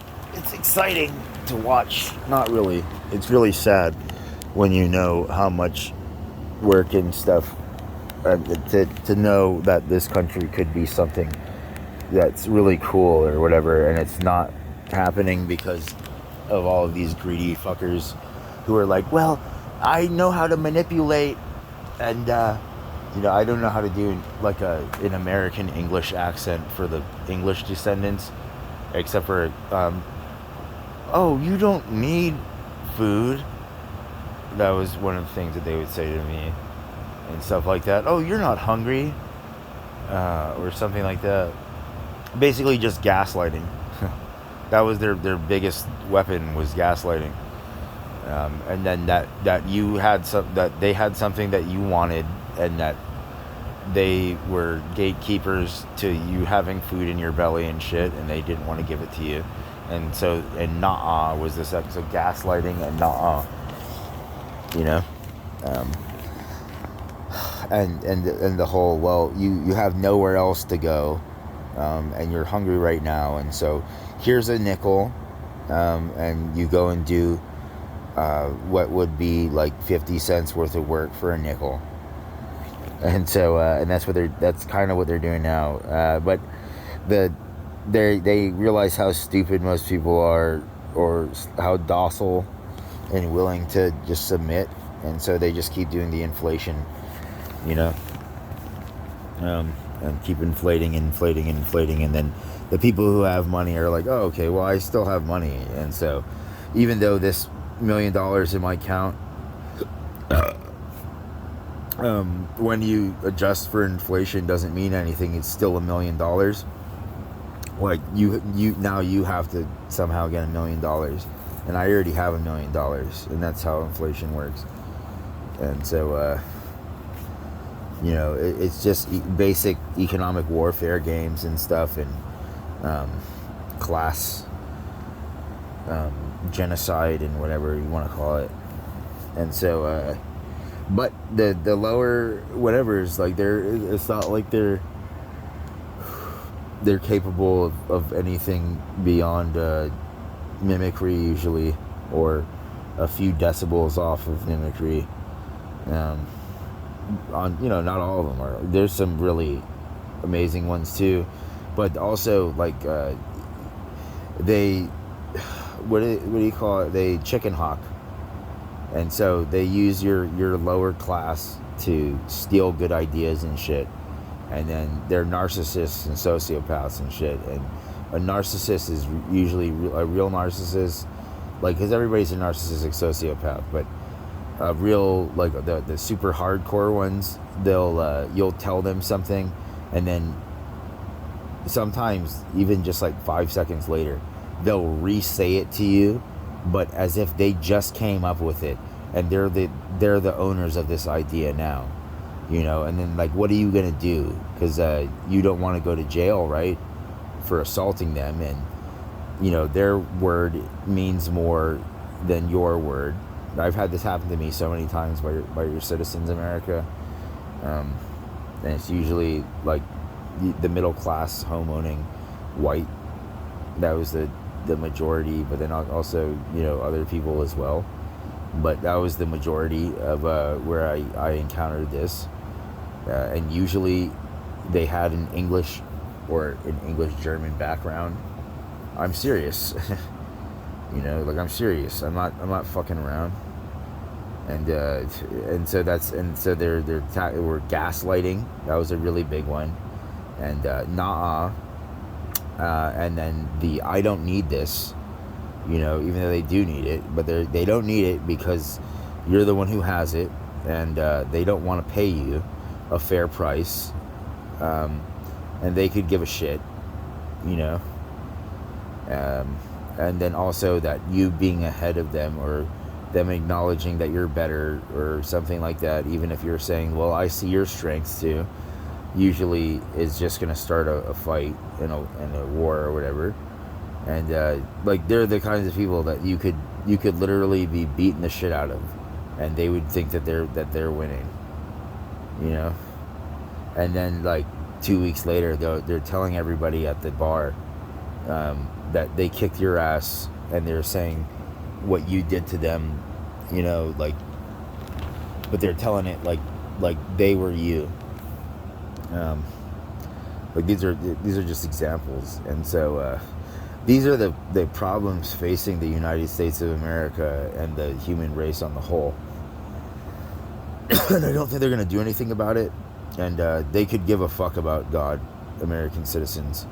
exciting to watch. Not really. It's really sad when you know how much work and stuff, to know that this country could be something that's really cool or whatever, and it's not happening because of all of these greedy fuckers who are like, well, I know how to manipulate, and I don't know how to do like an American English accent for the English descendants, except for oh, you don't need food. That was one of the things that they would say to me and stuff like that. Oh, you're not hungry, or something like that. Basically just gaslighting. That was their biggest weapon, was gaslighting. And then that you had that they had something that you wanted, and that they were gatekeepers to you having food in your belly and shit, and they didn't want to give it to you. And so, and nah was this episode, gaslighting and nah, and the whole, well, you have nowhere else to go, and you're hungry right now, and so here's a nickel, and you go and do what would be like 50 cents worth of work for a nickel. And so and that's kind of what they're doing now, but they realize how stupid most people are, or how docile and willing to just submit, and so they just keep doing the inflation, and keep inflating, and then the people who have money are like, oh, okay, well, I still have money, and so even though this $1 million in my account, when you adjust for inflation, doesn't mean anything. It's still $1 million. Like you have to somehow get $1 million, and I already have $1 million, and that's how inflation works. And so it's just basic economic warfare games and stuff, and class genocide and whatever you want to call it. And so But the lower whatever's like it's not like they're capable of anything beyond mimicry usually, or a few decibels off of mimicry. Um, on not all of them are. There's some really amazing ones too, but also like they what do you call it? They chicken hawk, and so they use your lower class to steal good ideas and shit, and then they're narcissists and sociopaths and shit. And a narcissist is usually a real narcissist, like, because everybody's a narcissistic sociopath, but real, like the super hardcore ones, they'll you'll tell them something, and then sometimes even just like 5 seconds later they'll re-say it to you, but as if they just came up with it, and they're the owners of this idea now, and then, like, what are you gonna do? Because you don't want to go to jail, right, for assaulting them, and their word means more than your word. I've had this happen to me so many times by your citizens, America. And it's usually like the middle class, home owning, white. That was the majority, but then also other people as well. But that was the majority of where I encountered this, and usually they had an English or an English German background. I'm serious. Like, I'm serious. I'm not fucking around. And so they're were gaslighting. That was a really big one. And and then the I don't need this, even though they do need it, but they don't need it because you're the one who has it, and they don't want to pay you a fair price, and they could give a shit, and then also that you being ahead of them, or them acknowledging that you're better or something like that, even if you're saying, well, I see your strengths too, usually is just going to start a fight in a war or whatever. And like, they're the kinds of people that you could literally be beating the shit out of, and they would think that they're winning, and then, like, 2 weeks later they're telling everybody at the bar that they kicked your ass, and they're saying what you did to them, like, but they're telling it like they were you. Like, these are just examples, and so these are the problems facing the United States of America and the human race on the whole. And I don't think they're gonna do anything about it, and they could give a fuck about God, American citizens.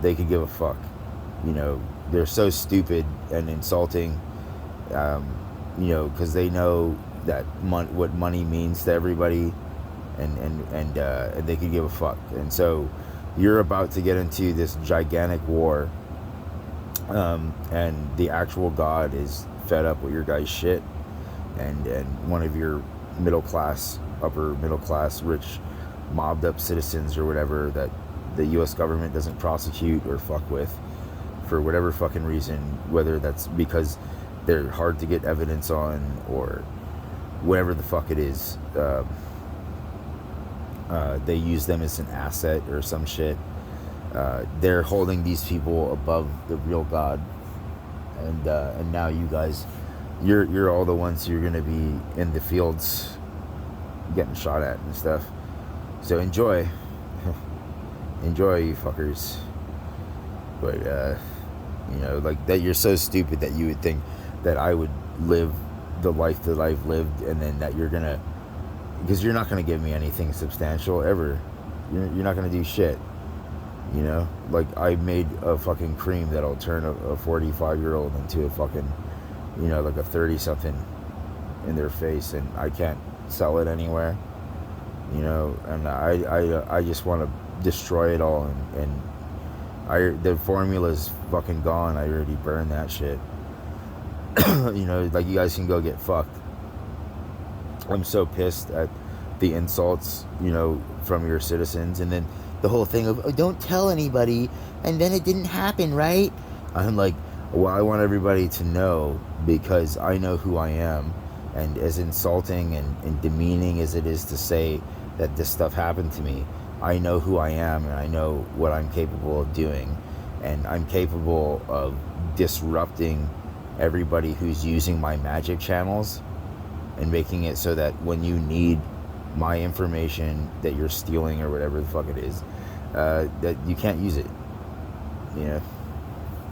They could give a fuck. They're so stupid and insulting, because they know that what money means to everybody, and they could give a fuck. And so you're about to get into this gigantic war, and the actual God is fed up with your guys' shit, and one of your upper middle class, rich, mobbed up citizens or whatever that the U.S. government doesn't prosecute or fuck with for whatever fucking reason, whether that's because they're hard to get evidence on or whatever the fuck it is. They use them as an asset or some shit. They're holding these people above the real God, and now you guys, you're all the ones who are gonna be in the fields getting shot at and stuff. So enjoy, you fuckers. But like, that you're so stupid that you would think that I would live the life that I've lived, and then that you're gonna, because you're not gonna give me anything substantial ever. You're not gonna do shit. Like, I made a fucking cream that'll turn a 45-year-old into a fucking, like a 30-something in their face, and I can't sell it anywhere. And I just want to destroy it all, and the formula's fucking gone. I already burned that shit. Like, you guys can go get fucked. I'm so pissed at the insults, from your citizens, and then the whole thing of, oh, don't tell anybody, and then it didn't happen, right? I'm like, well, I want everybody to know, because I know who I am, And as insulting and demeaning as it is to say that this stuff happened to me, I know who I am and I know what I'm capable of doing. And I'm capable of disrupting everybody who's using my magic channels and making it so that when you need my information that you're stealing or whatever the fuck it is, that you can't use it. You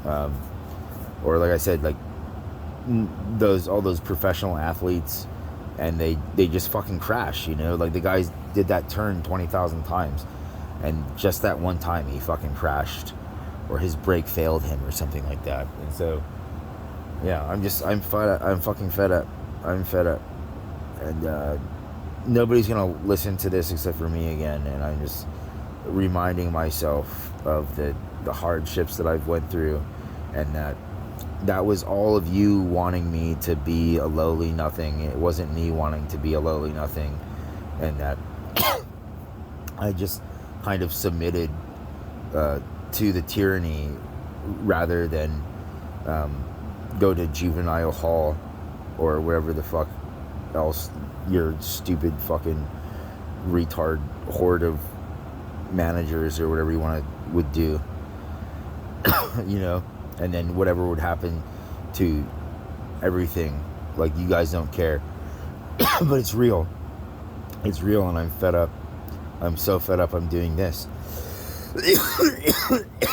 know? Or like I said, like all those professional athletes, and they just fucking crash, you know? Like the guys did that turn 20,000 times, and just that one time he fucking crashed, or his brake failed him or something like that. And so, yeah, I'm fed up. I'm fucking fed up. I'm fed up. And nobody's gonna listen to this except for me again, and I'm just reminding myself of the hardships that I've went through, and that was all of you wanting me to be a lowly nothing. It wasn't me wanting to be a lowly nothing, and that I just kind of submitted to the tyranny rather than go to juvenile hall or wherever the fuck else your stupid fucking retard horde of managers or whatever you would do. You know, and then whatever would happen to everything, like you guys don't care. But it's real, and I'm fed up. I'm so fed up I'm doing this.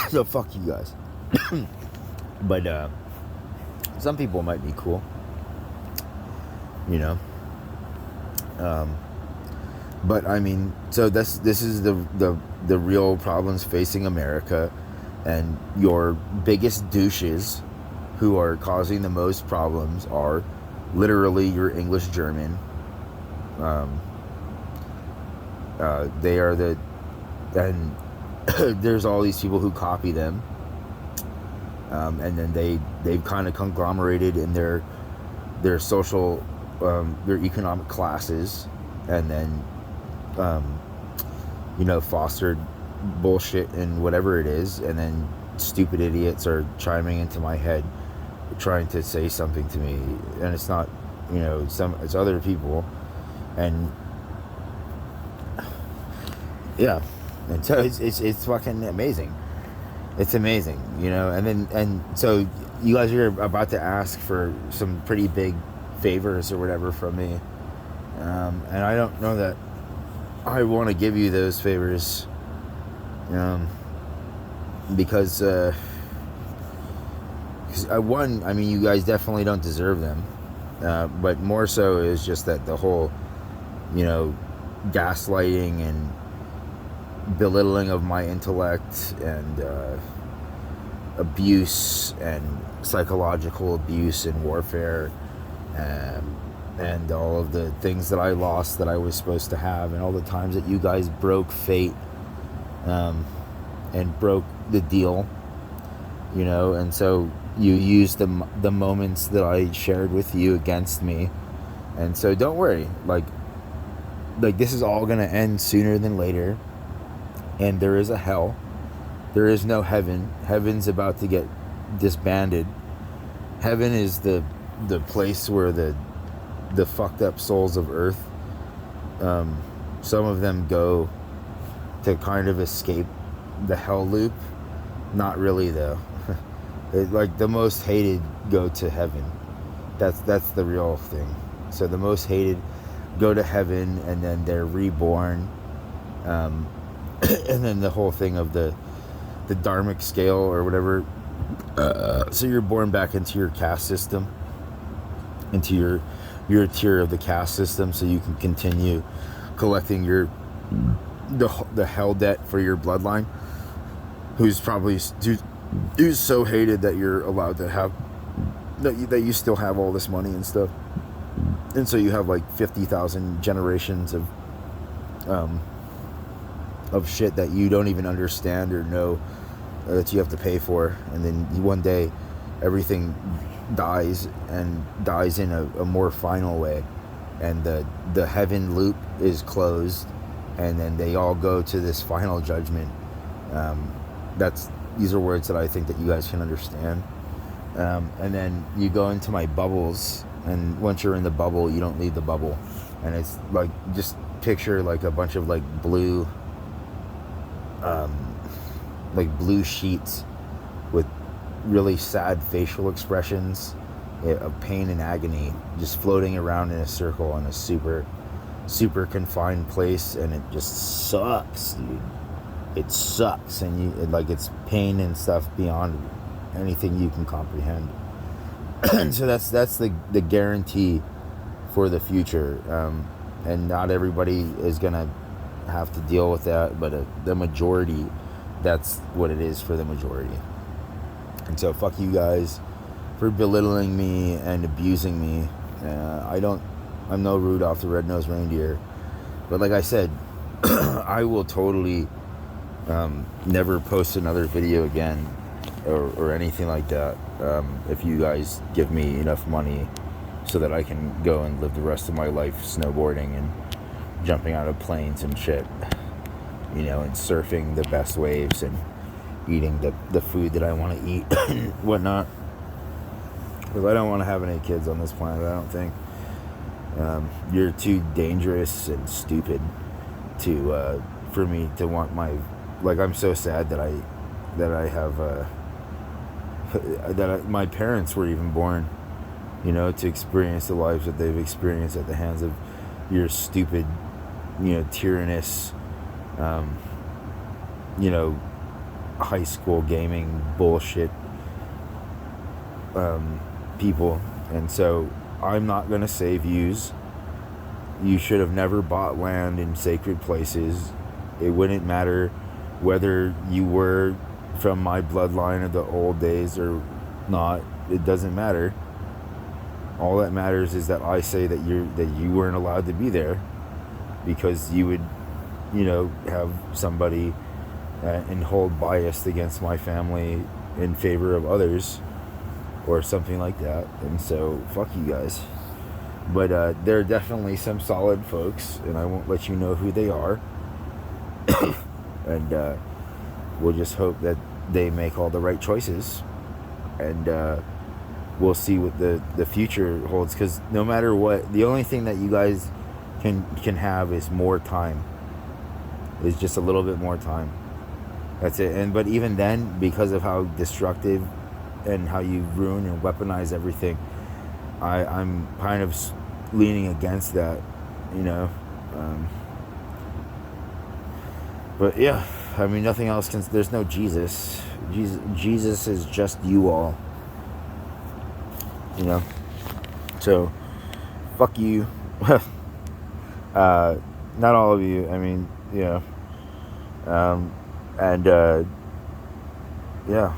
So fuck you guys. But some people might be cool, you know. But I mean, so this is the real problems facing America, and your biggest douches who are causing the most problems are literally your English German. They are and there's all these people who copy them, and then they've kind of conglomerated in their social, their economic classes, and then you know, fostered bullshit and whatever it is, and then stupid idiots are chiming into my head trying to say something to me, and it's not, you know, it's other people. And yeah, and so it's fucking amazing. It's amazing, you know. And so you guys are about to ask for some pretty big favors or whatever from me, and I don't know that I want to give you those favors, because one, I mean, you guys definitely don't deserve them, but more so is just that the whole, you know, gaslighting and belittling of my intellect, and abuse and psychological abuse and warfare, and all of the things that I lost that I was supposed to have, and all the times that you guys broke fate, and broke the deal, you know. And so you used the moments that I shared with you against me. And so don't worry, like this is all gonna end sooner than later, and there is a hell. There is no heaven. Heaven's about to get disbanded. Heaven is the place where the fucked up souls of earth, some of them go to kind of escape the hell loop. Not really though. Like the most hated go to heaven. That's the real thing. So the most hated go to heaven, and then they're reborn, and then the whole thing of the dharmic scale or whatever. So you're born back into your caste system, into your tier of the caste system, so you can continue collecting the hell debt for your bloodline, who's so hated that you're allowed to have that you still have all this money and stuff. And so you have like 50,000 generations of shit that you don't even understand or know that you have to pay for. And then one day everything dies, and dies in a more final way, and the heaven loop is closed, and then they all go to this final judgment. These are words that I think that you guys can understand. And then you go into my bubbles, and once you're in the bubble, you don't leave the bubble. And it's like, just picture like a bunch of like blue sheets with really sad facial expressions of pain and agony, just floating around in a circle in a super confined place, and it just sucks, dude. It sucks, and it's pain and stuff beyond anything you can comprehend. So that's the guarantee for the future, and not everybody is gonna have to deal with that, but the majority, that's what it is for the majority. And so fuck you guys for belittling me and abusing me. I'm no Rudolph the Red-Nosed Reindeer, but like I said, I will totally never post another video again or anything like that, if you guys give me enough money so that I can go and live the rest of my life snowboarding and jumping out of planes and shit, and surfing the best waves and eating the food that I want to eat and whatnot, because I don't want to have any kids on this planet. I don't think. You're too dangerous and stupid for me to want I'm so sad that I have my parents were even born, to experience the lives that they've experienced at the hands of your stupid, tyrannous, high school gaming bullshit people. And so I'm not going to say views. You should have never bought land in sacred places. It wouldn't matter whether you were from my bloodline of the old days or not. It doesn't matter. All that matters is that I say that you weren't allowed to be there because you would, have somebody and hold bias against my family in favor of others or something like that. And so fuck you guys. But there are definitely some solid folks, and I won't let you know who they are. And we'll just hope that they make all the right choices, and we'll see what the future holds, because no matter what, the only thing that you guys can have is more time, is just a little bit more time. That's it. But even then, because of how destructive and how you ruin and weaponize everything, I'm kind of leaning against that, but yeah, I mean, nothing else can. There's no Jesus. Jesus is just you all. So fuck you. Not all of you. I mean, and yeah.